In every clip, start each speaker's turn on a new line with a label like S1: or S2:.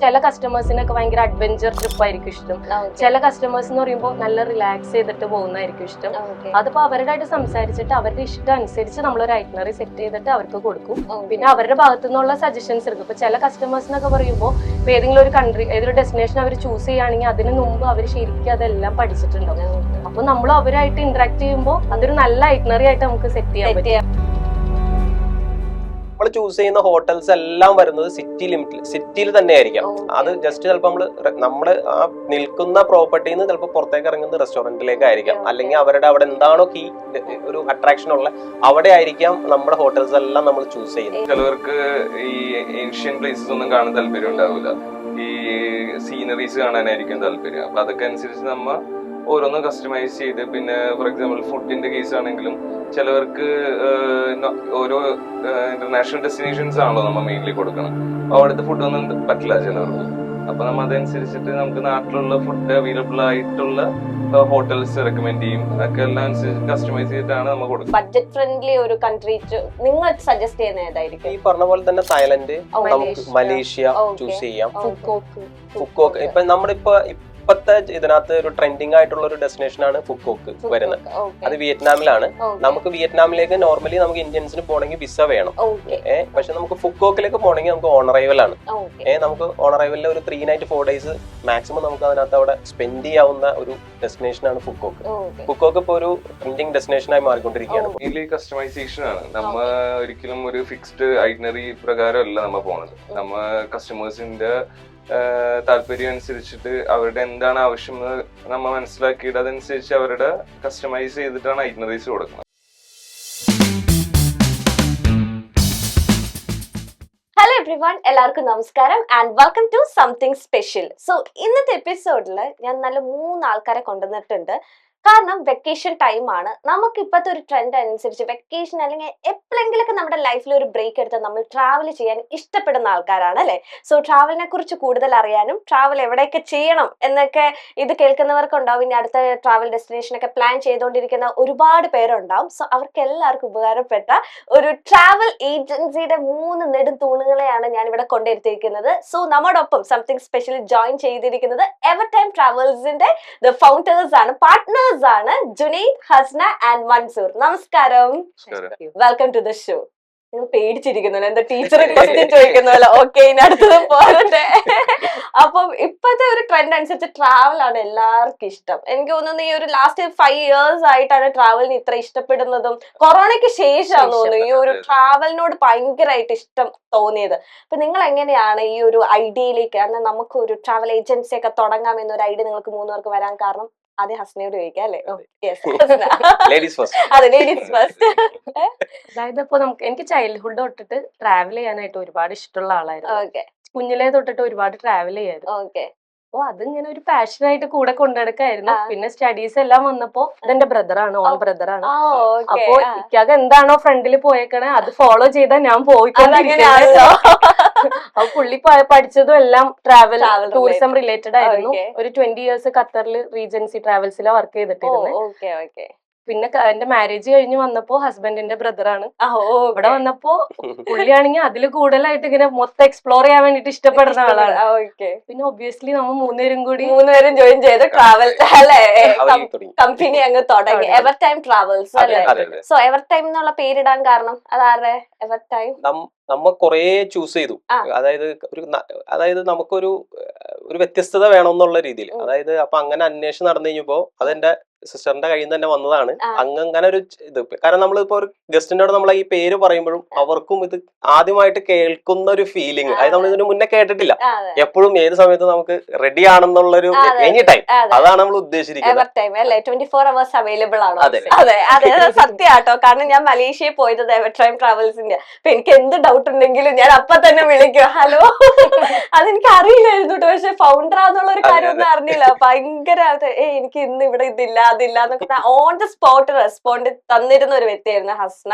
S1: ചില കസ്റ്റമേഴ്സിനൊക്കെ ഭയങ്കര adventure trip ആയിരിക്കും ഇഷ്ടം. ചില കസ്റ്റമേഴ്സ് എന്ന് പറയുമ്പോൾ നല്ല റിലാക്സ് ചെയ്തിട്ട് പോകുന്നതായിരിക്കും ഇഷ്ടം. അതിപ്പോ അവരുമായിട്ട് സംസാരിച്ചിട്ട് അവരുടെ ഇഷ്ടം അനുസരിച്ച് നമ്മളൊരു ഐറ്റിനറി സെറ്റ് ചെയ്തിട്ട് അവർക്ക് കൊടുക്കും. പിന്നെ അവരുടെ ഭാഗത്തു നിന്നുള്ള സജഷൻസ് എടുക്കും. ഇപ്പൊ ചില കസ്റ്റമേഴ്സ് എന്നൊക്കെ പറയുമ്പോൾ ഏതെങ്കിലും ഒരു കൺട്രി, ഏതൊരു ഡെസ്റ്റിനേഷൻ അവർ ചൂസ് ചെയ്യുകയാണെങ്കിൽ അതിന് മുമ്പ് അവർ ശരിക്കും അതെല്ലാം പഠിച്ചിട്ടുണ്ടാവും. അപ്പൊ നമ്മൾ അവരായിട്ട് ഇന്ററാക്ട് ചെയ്യുമ്പോൾ അതൊരു നല്ല ഐറ്റിനറി ആയിട്ട് നമുക്ക് സെറ്റ് ചെയ്യാൻ പറ്റും.
S2: നമ്മൾ ചൂസ് ചെയ്യുന്ന ഹോട്ടൽസ് എല്ലാം വരുന്നത് സിറ്റിയിൽ തന്നെ ആയിരിക്കാം. അത് ജസ്റ്റ് ചിലപ്പോൾ നമ്മള് ആ നിൽക്കുന്ന പ്രോപ്പർട്ടിയിൽ നിന്ന് ചിലപ്പോൾ പുറത്തേക്ക് ഇറങ്ങുന്ന റെസ്റ്റോറന്റിലേക്ക് ആയിരിക്കാം, അല്ലെങ്കിൽ അവരുടെ അവിടെ എന്താണോ കീ ഒരു അട്രാക്ഷൻ ഉള്ള അവിടെ ആയിരിക്കാം നമ്മുടെ ഹോട്ടൽസ് എല്ലാം നമ്മൾ ചൂസ് ചെയ്യുന്നത്.
S3: ചിലവർക്ക് ഈ ഏൻഷ്യൻ പ്ലേസസ് ഒന്നും കാണാൻ താല്പര്യം ഉണ്ടാവില്ല, ഈ സീനറീസ് കാണാനായിരിക്കും താല്പര്യം. അപ്പൊ അതൊക്കെ അനുസരിച്ച് നമ്മ ഓരോന്നും കസ്റ്റമൈസ് ചെയ്ത്, പിന്നെ ഫോർ എക്സാമ്പിൾ ഫുഡിന്റെ കേസ് ആണെങ്കിലും ചിലവർക്ക് ഓരോ ഇന്റർനാഷണൽ ഡെസ്റ്റിനേഷൻസ് ആണല്ലോ നമ്മൾ മെയിൻലി കൊടുക്കണം. അപ്പൊ അവിടുത്തെ ഫുഡൊന്നും പറ്റില്ല ചിലവർക്ക്. അപ്പൊ നമ്മൾ അതനുസരിച്ചിട്ട് നമുക്ക് നാട്ടിലുള്ള ഫുഡ് അവൈലബിൾ ആയിട്ടുള്ള ഹോട്ടൽസ് റെക്കമെൻഡ് ചെയ്യും. അതൊക്കെ എല്ലാം അനുസരിച്ച് കസ്റ്റമൈസ് ചെയ്തിട്ടാണ് നമ്മൾ കൊടുക്കുന്നത്.
S4: ബഡ്ജറ്റ് ഫ്രണ്ട്ലി ഒരു കൺട്രി നിങ്ങൾ സജസ്റ്റ് ചെയ്യുന്ന ഏതായിരിക്കും?
S2: ഈ പറഞ്ഞ പോലെ തന്നെ തായ്ലൻഡ്, നമുക്ക് മലേഷ്യ ചൂസ് ചെയ്യാം. ഫുക്കോക്ക് ഇപ്പൊ നമ്മളിപ്പോ ഇപ്പത്തെ ഇതിനകത്ത് ഒരു ട്രെൻഡിങ് ആയിട്ടുള്ള ഒരു ഡെസ്റ്റിനേഷൻ ആണ് ഫുക്കോക്ക് വരുന്നത്. അത് വിയറ്റ്നാമിലാണ്. നമുക്ക് വിയറ്റ്നാമിലേക്ക് നോർമലി നമുക്ക് ഇന്ത്യൻസിന് പോകണമെങ്കിൽ വിസ വേണം. പക്ഷെ നമുക്ക് ഫുക്കോക്കിലേക്ക് പോകണമെങ്കിൽ നമുക്ക് ഓൺ അറൈവൽ ആണ്. നമുക്ക് ഓൺ അറൈവലിൽ ഒരു 3 night 4 days മാക്സിമം നമുക്ക് അതിനകത്ത് അവിടെ സ്പെൻഡ് ചെയ്യാവുന്ന ഒരു ഡെസ്റ്റിനേഷൻ ആണ് ഫുക്കോക്ക്. ഫുക്കോക്ക് ഇപ്പൊ ഒരു ട്രെൻഡിങ് ഡെസ്റ്റിനേഷൻ ആയി മാറിക്കൊണ്ടിരിക്കുകയാണ്.
S3: കസ്റ്റമൈസേഷൻ ആണ്. നമ്മ ഒരിക്കലും ഒരു ഫിക്സ്ഡ് ഐറ്റിനറി പ്രകാരം അല്ല നമ്മ പോണത്. നമ്മ കസ്റ്റമേഴ്സിന്റെ താല്പര്യം അനുസരിച്ചിട്ട് അവരുടെ എന്താണ് ആവശ്യം എന്ന് നമ്മൾ മനസ്സിലാക്കിയിട്ട് അതനുസരിച്ച് അവരുടെ കസ്റ്റമൈസ് ചെയ്തിട്ടാണ് ഐറ്റിനറീസ് കൊടുക്കുന്നത്.
S4: ഹലോ എവ്രിവൺ, എല്ലാവർക്കും നമസ്കാരം and welcome to something special. So ഇന്നത്തെ എപ്പിസോഡിൽ ഞാൻ നല്ല 3 ആൾക്കാരെ കൊണ്ടുവന്നിട്ടുണ്ട്. കാരണം വെക്കേഷൻ ടൈമാണ്. നമുക്ക് ഇപ്പോഴത്തെ ഒരു ട്രെൻഡ് അനുസരിച്ച് വെക്കേഷൻ അല്ലെങ്കിൽ എപ്പോഴെങ്കിലൊക്കെ നമ്മുടെ ലൈഫിൽ ഒരു ബ്രേക്ക് എടുത്താൽ നമ്മൾ ട്രാവൽ ചെയ്യാൻ ഇഷ്ടപ്പെടുന്ന ആൾക്കാരാണ് അല്ലേ? സോ ട്രാവലിനെ കുറിച്ച് കൂടുതൽ അറിയാനും ട്രാവൽ എവിടെയൊക്കെ ചെയ്യണം എന്നൊക്കെ ഇത് കേൾക്കുന്നവർക്ക് ഉണ്ടാവും. ഇനി അടുത്ത ട്രാവൽ ഡെസ്റ്റിനേഷനൊക്കെ പ്ലാൻ ചെയ്തുകൊണ്ടിരിക്കുന്ന ഒരുപാട് പേരുണ്ടാവും. സോ അവർക്ക് എല്ലാവർക്കും ഉപകാരപ്പെട്ട ഒരു ട്രാവൽ ഏജൻസിയുടെ 3 നെടും തൂണുകളെയാണ് ഞാൻ ഇവിടെ കൊണ്ടുവരുത്തിയിരിക്കുന്നത്. സോ നമ്മോടൊപ്പം സംതിങ് സ്പെഷ്യൽ ജോയിൻ ചെയ്തിരിക്കുന്നത് എവർടൈം ട്രാവൽസിന്റെ ഫൗണ്ടേഴ്സ് ആണ്, പാർട്ട്നേഴ്സ് ആണ്, ജുനൈദ്, ഹസ്ന ആൻഡ് മൻസൂർ. നമസ്കാരം, വെൽക്കം ടു ദ ഷോ. നിങ്ങൾ പേടിച്ചിരിക്കുന്നല്ലോ, എന്താ ടീച്ചർ ക്വസ്റ്റ്യൻ ചോദിക്കുന്നല്ലോ. ഓക്കെ, ഇനി അടുത്തത് പോരട്ടെ. അപ്പം ഇപ്പോഴത്തെ ഒരു ട്രെൻഡ് അനുസരിച്ച് ട്രാവൽ ആണ് എല്ലാവർക്കും ഇഷ്ടം. എനിക്ക് തോന്നുന്നു ഈ ഒരു ലാസ്റ്റ് 5 years ആയിട്ടാണ് ട്രാവലിന് ഇത്ര ഇഷ്ടപ്പെടുന്നതും. കൊറോണയ്ക്ക് ശേഷമാണ് തോന്നുന്നു ഈ ഒരു ട്രാവലിനോട് ഭയങ്കരമായിട്ട് ഇഷ്ടം തോന്നിയത്. അപ്പൊ നിങ്ങൾ എങ്ങനെയാണ് ഈ ഒരു ഐഡിയയിലേക്ക്, എന്നാൽ നമുക്ക് ഒരു ട്രാവൽ ഏജൻസി ഒക്കെ തുടങ്ങാം എന്നൊരു ഐഡിയ നിങ്ങൾക്ക് 3 പേർക്ക് വരാൻ കാരണം? അതെ, ഹസ്നയോട് ചോദിക്കാം അല്ലേ? അതെ, ലേഡീസ് ഫസ്റ്റ്.
S1: അതായത് ഇപ്പൊ എനിക്ക് ചൈൽഡ്ഹുഡ് തൊട്ടിട്ട് ട്രാവൽ ചെയ്യാനായിട്ട് ഒരുപാട് ഇഷ്ടമുള്ള ആളായിരുന്നു. കുഞ്ഞിലേ തൊട്ടിട്ട് ഒരുപാട് ട്രാവൽ ചെയ്യായിരുന്നു. അപ്പൊ അതിങ്ങനെ ഒരു പാഷനായിട്ട് കൂടെ കൊണ്ടുനടക്കായിരുന്നു. പിന്നെ സ്റ്റഡീസ് എല്ലാം വന്നപ്പോ ഇതെന്റെ ബ്രദറാണ്, ഓൺ ബ്രദറാണ്. അപ്പൊ ഇക്കാക്ക് എന്താണോ ഫ്രണ്ടിൽ പോയേക്കണേ അത് ഫോളോ ചെയ്താ ഞാൻ പോയിക്കൊണ്ടിരിക്കുന്നു. അപ്പൊ പുള്ളി പഠിച്ചതും എല്ലാം ട്രാവൽ ടൂറിസം റിലേറ്റഡ് ആയിരുന്നു. ഒരു 20 years ഖത്തറിൽ റീജൻസി ട്രാവൽസിലാണ് വർക്ക് ചെയ്തിട്ടിരുന്നത്. പിന്നെ എന്റെ മാരേജ് കഴിഞ്ഞ് വന്നപ്പോ ഹസ്ബൻഡിന്റെ ബ്രദറാണ്. ഇവിടെ വന്നപ്പോ പുള്ളിയാണെങ്കിൽ അതിൽ കൂടുതലായിട്ട് ഇങ്ങനെ മൊത്തം എക്സ്പ്ലോർ ചെയ്യാൻ വേണ്ടിട്ട് ഇഷ്ടപ്പെടുന്ന ആളാണ്. പിന്നെ ഒബ്വിയസ്ലി നമ്മൾ 3 പേരും
S4: ജോയിൻ ചെയ്ത് ട്രാവൽ അല്ലേ, കമ്പനി അങ്ങ് തുടങ്ങി, എവർടൈം ട്രാവൽസ് അല്ലേ? സോ എവർടൈം എന്നുള്ള പേരിടാൻ കാരണം അതാരെ? എവർടൈം
S2: നമ്മ കൊറേ ചൂസ് ചെയ്തു. അതായത് നമുക്കൊരു വ്യത്യസ്തത വേണമെന്നുള്ള രീതിയിൽ. അതായത് അപ്പൊ അങ്ങനെ അന്വേഷണം നടന്നു കഴിഞ്ഞപ്പോ അതെന്റെ സിസ്റ്ററിന്റെ കയ്യിൽ നിന്ന് തന്നെ വന്നതാണ്. അങ്ങനെ ഒരു ഇത്, കാരണം നമ്മളിപ്പോ ഒരു ഗസ്റ്റിനോട് നമ്മൾ ഈ പേര് പറയുമ്പോഴും അവർക്കും ഇത് ആദ്യമായിട്ട് കേൾക്കുന്ന ഒരു ഫീലിംഗ്, അതായത് നമ്മൾ ഇതിന് മുന്നേ കേട്ടിട്ടില്ല. എപ്പോഴും ഏത് സമയത്ത് നമുക്ക് റെഡി ആണെന്നുള്ളൊരു എനി ടൈം, അതാണ് നമ്മൾ ഉദ്ദേശിച്ചിരിക്കുന്നത്.
S4: 24 hours അവൈലബിൾ ആണോ? അതെ അതെ, സത്യമാട്ടോ. കാരണം ഞാൻ മലേഷ്യയിൽ പോയത് എവർടൈം ട്രാവൽസിന്റെ. അപ്പൊ എനിക്ക് എന്ത് ഡൗട്ട് ഉണ്ടെങ്കിലും ഞാൻ അപ്പൊ തന്നെ വിളിക്കും, ഹലോ. അതെനിക്ക് അറിയില്ലായിരുന്നു കേട്ടോ. പക്ഷെ ഫൗണ്ടറാന്നുള്ള ഒരു കാര്യം ഒന്നും അറിഞ്ഞില്ല. ഭയങ്കര എനിക്ക് ഇന്ന് ഇവിടെ ഇതില്ല, അതില്ല എന്നൊക്കെ ഓൺ ദ സ്പോട്ട് റെസ്പോണ്ട് തന്നിരുന്ന ഒരു വ്യക്തിയായിരുന്നു ഹസ്ന.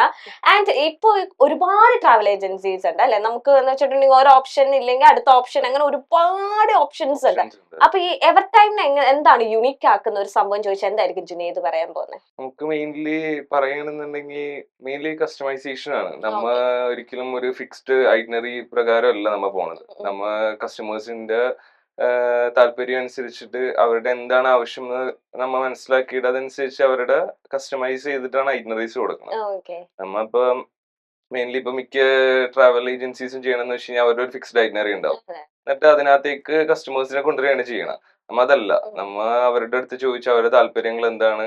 S4: ആൻഡ് ഇപ്പൊ ഒരുപാട് ട്രാവൽ ഏജൻസീസ് ഉണ്ട് അല്ലെ, നമുക്ക് എന്ന് വെച്ചിട്ടുണ്ടെങ്കിൽ ഒരു ഓപ്ഷൻ ഇല്ലെങ്കിൽ അടുത്ത ഓപ്ഷൻ, അങ്ങനെ ഒരുപാട് ഓപ്ഷൻസ് ഉണ്ട്. അപ്പൊ ഈ എവർ ടൈമിന് എന്താണ് യുണീക്ക് ആക്കുന്ന ഒരു സംഭവം ചോദിച്ചാൽ എന്തായിരിക്കും ജുനൈദ് പറയാൻ പോകുന്നത്?
S3: നമുക്ക് മെയിൻലി പറയണമെന്നുണ്ടെങ്കിൽ മെയിൻലി കസ്റ്റമൈസേഷൻ ആണ്. നമ്മ ഒരിക്കലും ഒരു ഫിക്സ്ഡ് ഐറ്റിനറി പ്രകാരം അല്ല നമ്മ പോണത്. നമ്മ കസ്റ്റമേഴ്സിന്റെ താല്പര്യം അനുസരിച്ചിട്ട് അവരുടെ എന്താണ് ആവശ്യം എന്ന് നമ്മ മനസ്സിലാക്കിയിട്ട് അതനുസരിച്ച് അവരുടെ കസ്റ്റമൈസ് ചെയ്തിട്ടാണ് ഐറ്റിനറീസ് കൊടുക്കുന്നത്. നമ്മ ഇപ്പൊ മെയിൻലി ഇപ്പൊ മിക്ക ട്രാവൽ ഏജൻസീസും ചെയ്യണമെന്ന് വെച്ച് കഴിഞ്ഞാൽ അവരുടെ ഒരു ഫിക്സ്ഡ് ഐറ്റിനറി ഉണ്ടാവും. എന്നിട്ട് അതിനകത്തേക്ക് കസ്റ്റമേഴ്സിനെ കൊണ്ടുവരികയാണ് ചെയ്യണം. നമ്മ അതല്ല, നമ്മ അവരുടെ അടുത്ത് ചോദിച്ച അവരുടെ താല്പര്യങ്ങൾ എന്താണ്,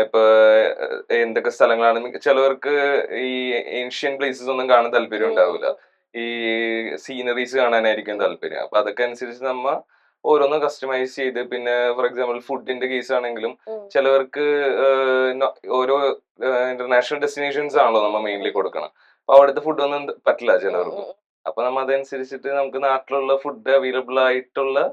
S3: ഇപ്പൊ എന്തൊക്കെ സ്ഥലങ്ങളാണ്. ചിലവർക്ക് ഈ ഏൻഷ്യൻ പ്ലേസസ് ഒന്നും കാണാൻ താല്പര്യം ഉണ്ടാവില്ല, ഈ സീനറീസ് കാണാനായിരിക്കും താല്പര്യം. അപ്പൊ അതൊക്കെ അനുസരിച്ച് നമ്മ ഓരോന്നും കസ്റ്റമൈസ് ചെയ്ത്, പിന്നെ ഫോർ എക്സാമ്പിൾ ഫുഡിന്റെ കേസ് ആണെങ്കിലും ചിലവർക്ക് ഓരോ ഇന്റർനാഷണൽ ഡെസ്റ്റിനേഷൻസ് ആണല്ലോ നമ്മ മെയിൻലി കൊടുക്കണം. അപ്പൊ അവിടുത്തെ ഫുഡ് ഒന്നും പറ്റില്ല ചിലവർക്ക്. അപ്പൊ നമ്മ അതനുസരിച്ചിട്ട് നമുക്ക് നാട്ടിലുള്ള ഫുഡ് അവൈലബിൾ ആയിട്ടുള്ള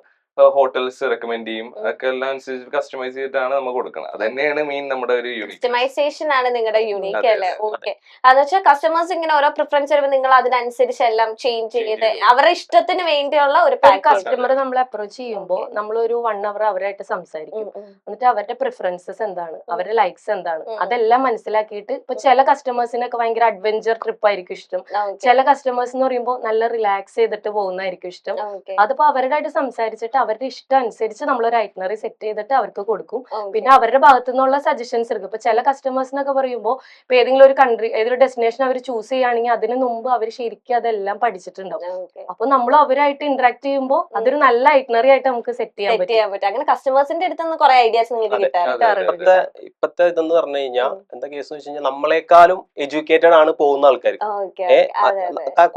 S3: ഹോട്ടൽസ് റെക്കമെൻഡ് ചെയ്യും. അതൊക്കെ എല്ലാം അനുസരിച്ച് കസ്റ്റമൈസ് ചെയ്തിട്ടാണ് നമ്മൾ കൊടുക്കണം. അത് തന്നെയാണ് മെയിൻ നമ്മുടെ ഒരു യൂണിക്.
S4: കസ്റ്റമൈസേഷൻ ആണ് നിങ്ങളുടെ യൂണിക് അല്ലേ? ഓക്കെ. അതെന്ന് വെച്ചാൽ കസ്റ്റമേഴ്സ് ഇങ്ങനെ ഓരോ പ്രിഫറൻസ് വരുമ്പോൾ നിങ്ങൾ അതിനനുസരിച്ച് എല്ലാം ചേഞ്ച് ചെയ്ത് അവരുടെ ഇഷ്ടത്തിന് വേണ്ടിയുള്ള ഒരു
S1: കസ്റ്റമർ നമ്മളെ അപ്രോച്ച് ചെയ്യുമ്പോൾ നമ്മൾ ഒരു 1 hour അവരായിട്ട് സംസാരിക്കും. എന്നിട്ട് അവരുടെ പ്രിഫറൻസസ് എന്താണ്, അവരുടെ ലൈക്സ് എന്താണ്, അതെല്ലാം മനസ്സിലാക്കിയിട്ട് ഇപ്പൊ ചില കസ്റ്റമേഴ്സിനൊക്കെ ഭയങ്കര അഡ്വഞ്ചർ ട്രിപ്പ് ആയിരിക്കും ഇഷ്ടം. ചില കസ്റ്റമേഴ്സ് എന്ന് പറയുമ്പോൾ നല്ല റിലാക്സ് ചെയ്തിട്ട് പോകുന്നതായിരിക്കും ഇഷ്ടം. അതിപ്പോ അവരുമായിട്ട് സംസാരിച്ചിട്ട് അവരുടെ ഇഷ്ടം അനുസരിച്ച് നമ്മളൊരു ഐറ്റിനറി സെറ്റ് ചെയ്തിട്ട് അവർക്ക് കൊടുക്കും. പിന്നെ അവരുടെ ഭാഗത്തു നിന്നുള്ള സജഷൻസ് എടുക്കും. ഇപ്പൊ ചില കസ്റ്റമേഴ്സിനൊക്കെ പറയുമ്പോൾ ഇപ്പൊ ഏതെങ്കിലും ഒരു കൺട്രി, ഏതൊരു ഡെസ്റ്റിനേഷൻ അവർ ചൂസ് ചെയ്യുകയാണെങ്കിൽ അതിന് മുമ്പ് അവർ ശരിക്കും അതെല്ലാം പഠിച്ചിട്ടുണ്ടാവും. അപ്പൊ നമ്മൾ അവരായിട്ട് ഇന്ററാക്ട് ചെയ്യുമ്പോൾ അതൊരു നല്ല ഐറ്റിനറി ആയിട്ട് നമുക്ക് സെറ്റ് ചെയ്യാൻ പറ്റും.
S4: അങ്ങനെ കസ്റ്റമേഴ്സിന്റെ അടുത്ത് നിന്ന് കുറെ ഐഡിയാസ് നിങ്ങൾക്ക് കിട്ടാറുണ്ട്.
S2: ഇപ്പത്തെ ഇതെന്ന് പറഞ്ഞു കഴിഞ്ഞാൽ എന്താ കേസ് വെച്ച് കഴിഞ്ഞാൽ നമ്മളെക്കാളും എഡ്യൂക്കേറ്റഡ് ആണ് പോകുന്ന ആൾക്കാർ.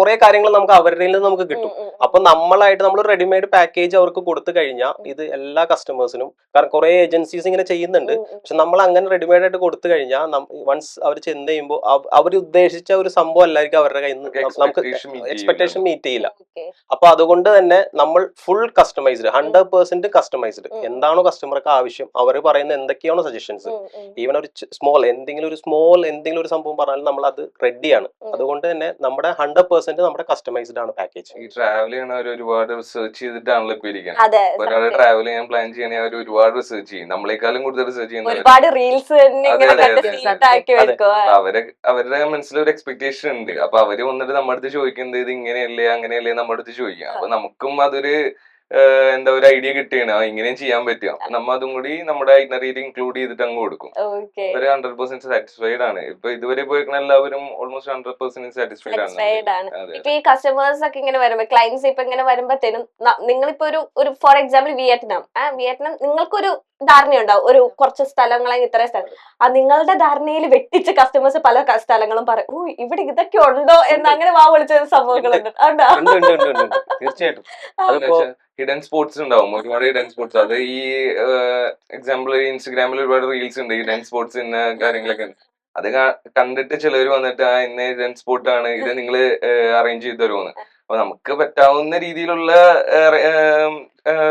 S2: കുറെ കാര്യങ്ങൾ നമുക്ക് അവരുടെ നിന്ന് നമുക്ക് കിട്ടും. അപ്പൊ നമ്മളായിട്ട് നമ്മൾ റെഡിമെയ്ഡ് പാക്കേജ് അവർക്ക് കൊടുത്തു കഴിഞ്ഞാൽ ഇത് എല്ലാ കസ്റ്റമേഴ്സിനും, കാരണം കുറെ ഏജൻസീസ് ഇങ്ങനെ ചെയ്യുന്നുണ്ട്, പക്ഷെ നമ്മൾ അങ്ങനെ റെഡിമെയ്ഡ് ആയിട്ട് കൊടുത്തു കഴിഞ്ഞാൽ വൺസ് അവർ ചെന്ന് കഴിയുമ്പോൾ അവർ ഉദ്ദേശിച്ച ഒരു സംഭവം അല്ലായിരിക്കും അവരുടെ കയ്യിൽ നിന്ന് നമുക്ക് എക്സ്പെക്ടേഷൻ മീറ്റ് ചെയ്യില്ല. അപ്പൊ അതുകൊണ്ട് തന്നെ നമ്മൾ ഫുൾ കസ്റ്റമൈസ്ഡ്, 100% കസ്റ്റമൈസ്ഡ്. എന്താണോ കസ്റ്റമർക്ക് ആവശ്യം, അവർ പറയുന്ന എന്തൊക്കെയാണോ സജഷൻസ്, ഈവൻ ഒരു എന്തെങ്കിലും ഒരു സംഭവം പറഞ്ഞാലും നമ്മൾ അത് റെഡിയാണ്. അതുകൊണ്ട് തന്നെ നമ്മുടെ 100% നമ്മുടെ കസ്റ്റമൈസ്ഡ് ആണ് പാക്കേജ്.
S3: ഈ ട്രാവൽ ചെയ്യണവർ ഒരുപാട് റിസർച്ച് ചെയ്തിട്ടാണല്ലോ ഇപ്പൊ ഇരിക്കുന്നത്. ഒരാളെ ട്രാവൽ ചെയ്യാൻ പ്ലാൻ ചെയ്യണമെങ്കിൽ അവർ ഒരുപാട് റിസർച്ച് ചെയ്യും, നമ്മളെക്കാളും കൂടുതൽ റിസർച്ച് അവരുടെ മനസ്സിലൊരു എക്സ്പെക്ടേഷൻ ഉണ്ട്. അപ്പൊ അവര് വന്നിട്ട് നമ്മുടെ അടുത്ത് ചോദിക്കുന്നത് ഇത് ഇങ്ങനെയല്ലേ അങ്ങനെയല്ലേ നമ്മുടെ അടുത്ത് ചോദിക്കാം. അപ്പൊ നമുക്കും അതൊരു എന്താ ഒരു ഐഡിയ കിട്ടിയാണ് ഇങ്ങനെയും ചെയ്യാൻ പറ്റുക. നമ്മ അതും കൂടി നമ്മുടെ ഐറ്റിനറിയിൽ ഇൻക്ലൂഡ് ചെയ്തിട്ട് അങ്ങ് കൊടുക്കും. ഒരു 100% സാറ്റിസ്ഫൈഡ് ആണ്. ഇപ്പൊ ഇതുവരെ പോയിരിക്കുന്ന എല്ലാവരും ഓൾമോസ്റ്റ് 100% സാറ്റിസ്ഫൈഡ് ആണ്.
S4: ഇപ്പൊ ഈ കസ്റ്റമേഴ്സ് ഒക്കെ ഇങ്ങനെ വരുമ്പോ, ക്ലയന്റ്സ് ഇപ്പൊ ഇങ്ങനെ വരുമ്പോഴത്തേനും നിങ്ങളിപ്പോ ഒരു ഫോർ എക്സാമ്പിൾ വിയറ്റ്നാം നിങ്ങൾക്കൊരു ധാരണയുണ്ടാവും, ഒരു കുറച്ച് സ്ഥലങ്ങളെ ഇത്ര സ്ഥലം, നിങ്ങളുടെ ധാരണയിൽ വെട്ടിച്ച് കസ്റ്റമേഴ്സ് പല സ്ഥലങ്ങളും പറയും, ഓ ഇവിടെ ഇതൊക്കെ ഉണ്ടോ എന്ന് അങ്ങനെ വാ വിളിച്ച സംഭവങ്ങളുണ്ട്.
S2: തീർച്ചയായിട്ടും
S3: ഹിഡൻ സ്പോട്സ് ഉണ്ടാവും, ഒരുപാട് ഹിഡൻ സ്പോട്സ്. അത് ഈ എക്സാമ്പിൾ ഇൻസ്റ്റഗ്രാമിൽ ഒരുപാട് റീൽസ് ഉണ്ട് ഹിഡൻ സ്പോട്സ് ഇന്ന കാര്യങ്ങളൊക്കെ. അത് കണ്ടിട്ട് ചിലവർ വന്നിട്ട് ഇന്ന ഹിഡൻ സ്പോട്ട് ആണ്, ഇത് നിങ്ങൾ അറേഞ്ച് ചെയ്ത് തരുമെന്ന്. അപ്പൊ നമുക്ക് പറ്റാവുന്ന രീതിയിലുള്ള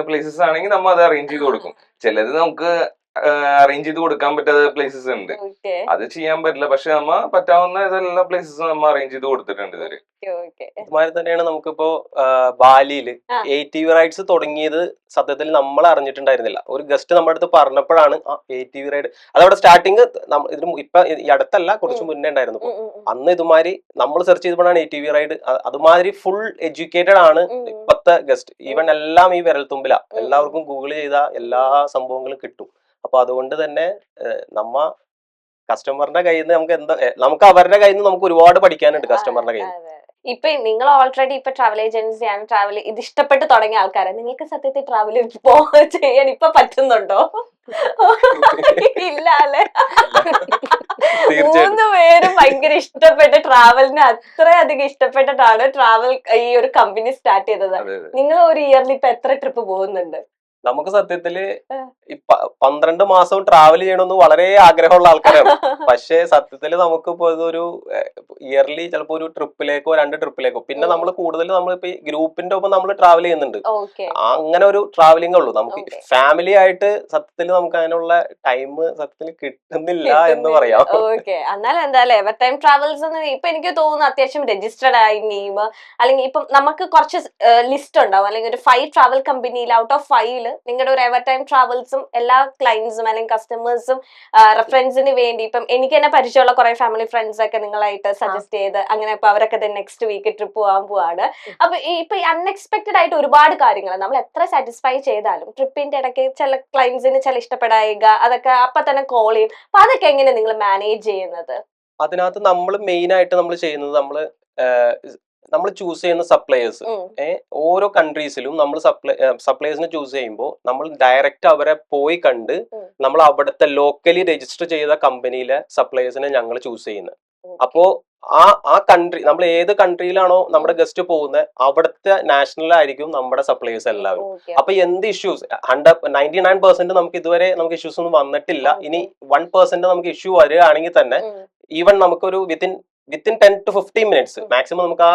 S3: പ്ലേസസ് ആണെങ്കിൽ നമ്മൾ അത് അറേഞ്ച് ചെയ്ത് കൊടുക്കും. ചിലത് നമുക്ക് അറേഞ്ച് ചെയ്ത് കൊടുക്കാൻ പറ്റാത്ത പ്ലേസസ് ഉണ്ട്, അത് ചെയ്യാൻ പറ്റില്ല. പക്ഷെ നമ്മ പറ്റാവുന്ന എല്ലാ പ്ലേസസും നമ്മ അറേഞ്ച് ചെയ്ത് കൊടുത്തിട്ടുണ്ട് ഇതുവരെ.
S2: അതുമാതിരി തന്നെയാണ് നമുക്കിപ്പോ ബാലിയില് ATV റൈഡ്സ് തുടങ്ങിയത് സത്യത്തിൽ നമ്മൾ അറിഞ്ഞിട്ടുണ്ടായിരുന്നില്ല. ഒരു ഗസ്റ്റ് നമ്മുടെ അടുത്ത് പറഞ്ഞപ്പോഴാണ് ATV റൈഡ് അതവിടെ സ്റ്റാർട്ടിങ്. ഇതിന് ഇപ്പൊ ഈ അടുത്തല്ല, കുറച്ച് മുന്നേ ഉണ്ടായിരുന്നു. അന്ന് ഇതുമാതിരി നമ്മൾ സെർച്ച് ചെയ്തപ്പോഴാണ് ATV റൈഡ്. അതുമാതിരി ഫുൾ എഡ്യൂക്കേറ്റഡ് ആണ് ഇപ്പത്തെ ഗസ്റ്റ്. ഈവൻ എല്ലാം ഈ വിരൽത്തുമ്പില, എല്ലാവർക്കും ഗൂഗിൾ ചെയ്ത എല്ലാ സംഭവങ്ങളും കിട്ടും. അപ്പൊ അതുകൊണ്ട് തന്നെ നമ്മ കസ്റ്റമറിന്റെ കയ്യിൽ നിന്ന് നമുക്ക് അവരുടെ കയ്യിൽ നിന്ന് നമുക്ക് ഒരുപാട് പഠിക്കാനുണ്ട് കസ്റ്റമറിന്റെ കയ്യിൽ നിന്ന്.
S4: ഇപ്പൊ നിങ്ങൾ ഓൾറെഡി ഇപ്പൊ ട്രാവൽ ഏജൻസിയാണ്, ട്രാവൽ ഇത് ഇഷ്ടപ്പെട്ട് തുടങ്ങിയ ആൾക്കാരെ, നിങ്ങൾക്ക് സത്യത്തിൽ ട്രാവൽ ചെയ്യാൻ ഇപ്പൊ പറ്റുന്നുണ്ടോ? ഇല്ല അല്ലെ? 3 പേരും ഭയങ്കര ഇഷ്ടപ്പെട്ട് ട്രാവലിനെ അത്രയധികം ഇഷ്ടപ്പെട്ടിട്ടാണ് ട്രാവൽ ഈ ഒരു കമ്പനി സ്റ്റാർട്ട് ചെയ്തത്. നിങ്ങൾ ഒരു ഇയർലി ഇപ്പൊ എത്ര ട്രിപ്പ് പോകുന്നുണ്ട്?
S2: നമുക്ക് സത്യത്തില് 12 മാസവും ട്രാവൽ ചെയ്യണമെന്ന് വളരെ ആഗ്രഹമുള്ള ആൾക്കാരാണ്. പക്ഷേ സത്യത്തില് നമുക്കിപ്പോ ഇതൊരു ഇയർലി ചിലപ്പോ ഒരു ട്രിപ്പിലേക്കോ 2 ട്രിപ്പിലേക്കോ, പിന്നെ നമ്മൾ കൂടുതൽ നമ്മളിപ്പോ ഈ ഗ്രൂപ്പിന്റെ ഒപ്പം നമ്മൾ ട്രാവൽ ചെയ്യുന്നുണ്ട്. അങ്ങനെ ഒരു ട്രാവലിംഗ് ഉള്ളൂ. നമുക്ക് ഫാമിലി ആയിട്ട് സത്യത്തിൽ നമുക്ക് അതിനുള്ള ടൈം സത്യത്തിൽ കിട്ടുന്നില്ല എന്ന് പറയാം.
S4: എന്നാലും എന്തായാലും എവർ ടൈം ട്രാവൽസ് ഇപ്പൊ എനിക്ക് തോന്നുന്നു അത്യാവശ്യം രജിസ്റ്റർഡ് ആയി നെയിം, അല്ലെങ്കിൽ ഇപ്പം നമുക്ക് കുറച്ച് ലിസ്റ്റ് ഉണ്ടാവും, അല്ലെങ്കിൽ ഒരു 5 ട്രാവൽ കമ്പനിയിൽ ഔട്ട് ഓഫ് 5 നിങ്ങളുടെ ഒരു എവർ ടൈം ട്രാവൽസും എല്ലാ ക്ലയന്റ്സും അല്ലെങ്കിൽ കസ്റ്റമേഴ്സും റെഫറൻസിന് വേണ്ടി, ഇപ്പം എനിക്ക് തന്നെ പരിചയമുള്ള കുറെ ഫാമിലി ഫ്രണ്ട്സ് ഒക്കെ നിങ്ങളായിട്ട് സജസ്റ്റ് ചെയ്ത് അങ്ങനെ ഇപ്പൊ അവരൊക്കെ നെക്സ്റ്റ് വീക്ക് ട്രിപ്പ് പോകാൻ പോവാണ്. അപ്പൊ ഇപ്പൊ അൺഎക്സ്പെക്ടഡ് ആയിട്ട് ഒരുപാട് കാര്യങ്ങൾ നമ്മൾ എത്ര സാറ്റിസ്ഫൈ ചെയ്താലും ട്രിപ്പിന്റെ ഇടയ്ക്ക് ചില ക്ലയന്റ്സിന് ചില ഇഷ്ടപ്പെടായിക, അതൊക്കെ അപ്പൊ തന്നെ കോൾ ചെയ്യും. അപ്പൊ അതൊക്കെ എങ്ങനെ നിങ്ങൾ മാനേജ് ചെയ്യുന്നത്?
S2: അതിനകത്ത് നമ്മൾ മെയിൻ ആയിട്ട് നമ്മൾ ചെയ്യുന്നത് നമ്മൾ ചൂസ് ചെയ്യുന്ന സപ്ലയേഴ്സ്, ഓരോ കൺട്രീസിലും നമ്മൾ സപ്ലയേഴ്സിനെ ചൂസ് ചെയ്യുമ്പോൾ നമ്മൾ ഡയറക്റ്റ് അവരെ പോയി കണ്ട് നമ്മൾ അവിടുത്തെ ലോക്കലി രജിസ്റ്റർ ചെയ്ത കമ്പനിയിലെ സപ്ലയേഴ്സിനെ ഞങ്ങൾ ചൂസ് ചെയ്യുന്നത്. അപ്പോ ആ കൺട്രി, നമ്മൾ ഏത് കൺട്രിയിലാണോ നമ്മുടെ ഗസ്റ്റ് പോകുന്നത് അവിടുത്തെ നാഷണൽ ആയിരിക്കും നമ്മുടെ സപ്ലയേഴ്സ് എല്ലാവരും. അപ്പൊ എന്ത് ഇഷ്യൂസ് 99% നമുക്ക് ഇതുവരെ നമുക്ക് ഇഷ്യൂസ് ഒന്നും വന്നിട്ടില്ല. ഇനി 1% നമുക്ക് ഇഷ്യൂ വരികയാണെങ്കിൽ തന്നെ ഈവൻ നമുക്കൊരു വിത്തിൻ 10 to 15 മിനിറ്റ്സ് മാക്സിമം നമുക്ക്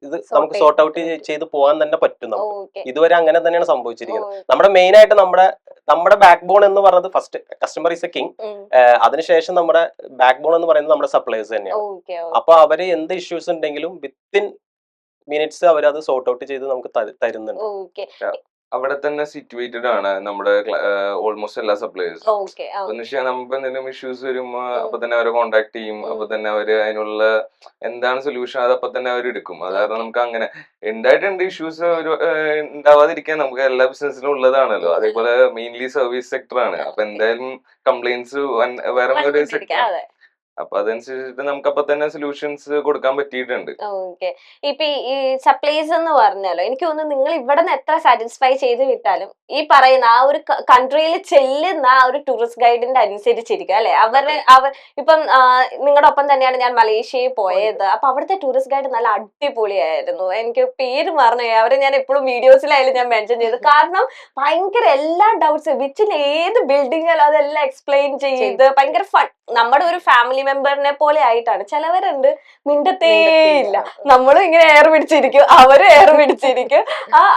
S2: ഇത് നമുക്ക് സോർട്ട് ഔട്ട് ചെയ്ത് പോകാൻ തന്നെ പറ്റും. നമുക്ക് ഇതുവരെ അങ്ങനെ തന്നെയാണ് സംഭവിച്ചിരിക്കുന്നത്. നമ്മുടെ മെയിൻ ആയിട്ട് നമ്മുടെ ബാക്ക് ബോൺ എന്ന് പറയുന്നത് first customer is A king. അതിനുശേഷം നമ്മുടെ ബാക്ക് ബോൺ എന്ന് പറയുന്നത് നമ്മുടെ സപ്ലയേഴ്സ് തന്നെയാണ്. അപ്പൊ അവര് എന്ത് ഇഷ്യൂസ് ഉണ്ടെങ്കിലും വിത്തിൻ മിനിറ്റ്സ് അവരത് സോർട്ട് ഔട്ട് ചെയ്ത് നമുക്ക് തരുന്നുണ്ട്.
S3: അവിടെ തന്നെ സിറ്റുവേറ്റഡ് ആണ് നമ്മുടെ ഓൾമോസ്റ്റ് എല്ലാ സപ്ലയേഴ്സും. നമുക്ക് എന്തെങ്കിലും ഇഷ്യൂസ് വരുമ്പോ അപ്പൊ തന്നെ അവരെ കോണ്ടാക്ട് ചെയ്യും. അപ്പൊ തന്നെ അവര് അതിനുള്ള എന്താണ് സൊല്യൂഷൻ അത് അപ്പൊ തന്നെ അവർ എടുക്കും. അതായത് നമുക്ക് അങ്ങനെ ഉണ്ടായിട്ടുണ്ട് ഇഷ്യൂസ് ഉണ്ടാവാതിരിക്കാൻ നമുക്ക് എല്ലാ ബിസിനസ്സിലും ഉള്ളതാണല്ലോ. അതേപോലെ മെയിൻലി സർവീസ് സെക്ടർ ആണ്. അപ്പൊ എന്തായാലും കംപ്ലൈന്റ്സ് വേറെ ഒരു സെക്ടർ. അപ്പൊ അതനുസരിച്ചിട്ട് നമുക്ക് അപ്പൊ തന്നെ സൊല്യൂഷൻസ് കൊടുക്കാൻ പറ്റിയിട്ടുണ്ട്.
S4: ഇപ്പൊ ഈ സപ്ലൈസ് എന്ന് പറഞ്ഞാലോ, എനിക്ക് തോന്നുന്നു നിങ്ങൾ ഇവിടെ നിന്ന് എത്ര സാറ്റിസ്ഫൈ ചെയ്ത് വിട്ടാലും ഈ പറയുന്ന ആ ഒരു കൺട്രിയിൽ ചെല്ലുന്ന ആ ഒരു ടൂറിസ്റ്റ് ഗൈഡിന്റെ അനുസരിച്ചിരിക്കും അല്ലെ. അവർ ഇപ്പം നിങ്ങളുടെ ഒപ്പം തന്നെയാണ് ഞാൻ മലേഷ്യയിൽ പോയത്. അപ്പൊ അവിടുത്തെ ടൂറിസ്റ്റ് ഗൈഡ് നല്ല അടിപൊളിയായിരുന്നു. എനിക്ക് പേര് മറന്നു, അവരെ ഞാൻ എപ്പോഴും വീഡിയോസിലായാലും ഞാൻ മെൻഷൻ ചെയ്തു. കാരണം ഭയങ്കര എല്ലാ ഡൗട്ട്സ് വിച്ചിൽ ഏത് ബിൽഡിംഗിലും അതെല്ലാം എക്സ്പ്ലെയിൻ ചെയ്ത് ഭയങ്കര ഫൺ. നമ്മുടെ ഒരു ഫാമിലി മെമ്പറിനെ പോലെ ആയിട്ടാണ്. ചിലവരുണ്ട് മിണ്ടത്തേ ഇല്ല, നമ്മളും ഇങ്ങനെ എയർ പിടിച്ചിരിക്കും, അവരും എയർ പിടിച്ചിരിക്കും.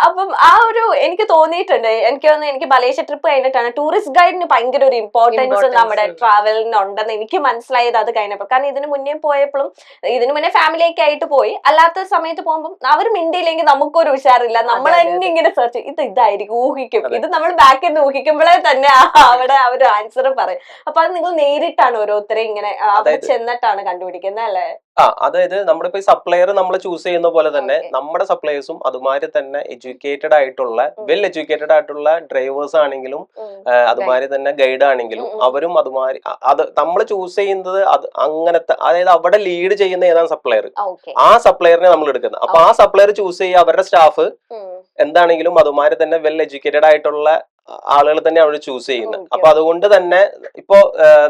S4: അപ്പം ആ ഒരു എനിക്ക് തോന്നിയിട്ടുണ്ട്. എനിക്ക് മലേഷ്യ ട്രിപ്പ് കഴിഞ്ഞിട്ടാണ് ടൂറിസ്റ്റ് ഗൈഡിന് ഭയങ്കര ഒരു ഇമ്പോർട്ടൻസ് നമ്മുടെ ട്രാവലിന് ഉണ്ടെന്ന് എനിക്ക് മനസ്സിലായത് അത് കഴിഞ്ഞപ്പോൾ. കാരണം ഇതിന് മുന്നേ പോയപ്പോഴും, ഇതിന് മുന്നേ ഫാമിലിയൊക്കെ ആയിട്ട് പോയി, അല്ലാത്ത സമയത്ത് പോകുമ്പോൾ അവർ മിണ്ടിയില്ലെങ്കിൽ നമുക്കൊരു ഉഷാറില്ല. നമ്മൾ തന്നെ ഇങ്ങനെ സെർച്ച് ഇതായിരിക്കും ഊഹിക്കും. ഇത് നമ്മൾ ബാക്കിൽ നിന്ന് ഊഹിക്കുമ്പോഴേ തന്നെ അവിടെ ആ ഒരു ആൻസർ പറയും. അപ്പൊ അത് നിങ്ങൾ നേരിട്ടാണ് ഓരോരുത്തരെ ഇങ്ങനെ അവിടെ ചെന്നിട്ടാണ് കണ്ടുപിടിക്കുന്നത് അല്ലേ?
S2: അതായത് നമ്മളിപ്പോ സപ്ലയർ നമ്മൾ ചൂസ് ചെയ്യുന്ന പോലെ തന്നെ നമ്മുടെ സപ്ലയേഴ്സും അതുമാതിരി തന്നെ എഡ്യൂക്കേറ്റഡ് ആയിട്ടുള്ള വെൽ എഡ്യൂക്കേറ്റഡ് ആയിട്ടുള്ള ഡ്രൈവേഴ്സ് ആണെങ്കിലും അതുമാതിരി തന്നെ ഗൈഡ് ആണെങ്കിലും അവരും അതുമാതിരി അത് നമ്മൾ ചൂസ് ചെയ്യുന്നത് അത് അങ്ങനത്തെ, അതായത് അവിടെ ലീഡ് ചെയ്യുന്ന ഏതാണ് സപ്ലയർ, ആ സപ്ലയറിനെ നമ്മൾ എടുക്കുന്നത്. അപ്പൊ ആ സപ്ലയർ ചൂസ് ചെയ്യുക, അവരുടെ സ്റ്റാഫ് എന്താണെങ്കിലും അതുമാതിരി തന്നെ വെൽ എഡ്യൂക്കേറ്റഡ് ആയിട്ടുള്ള ആളുകൾ തന്നെ അവർ ചൂസ് ചെയ്യുന്നത്. അപ്പൊ അതുകൊണ്ട് തന്നെ ഇപ്പോ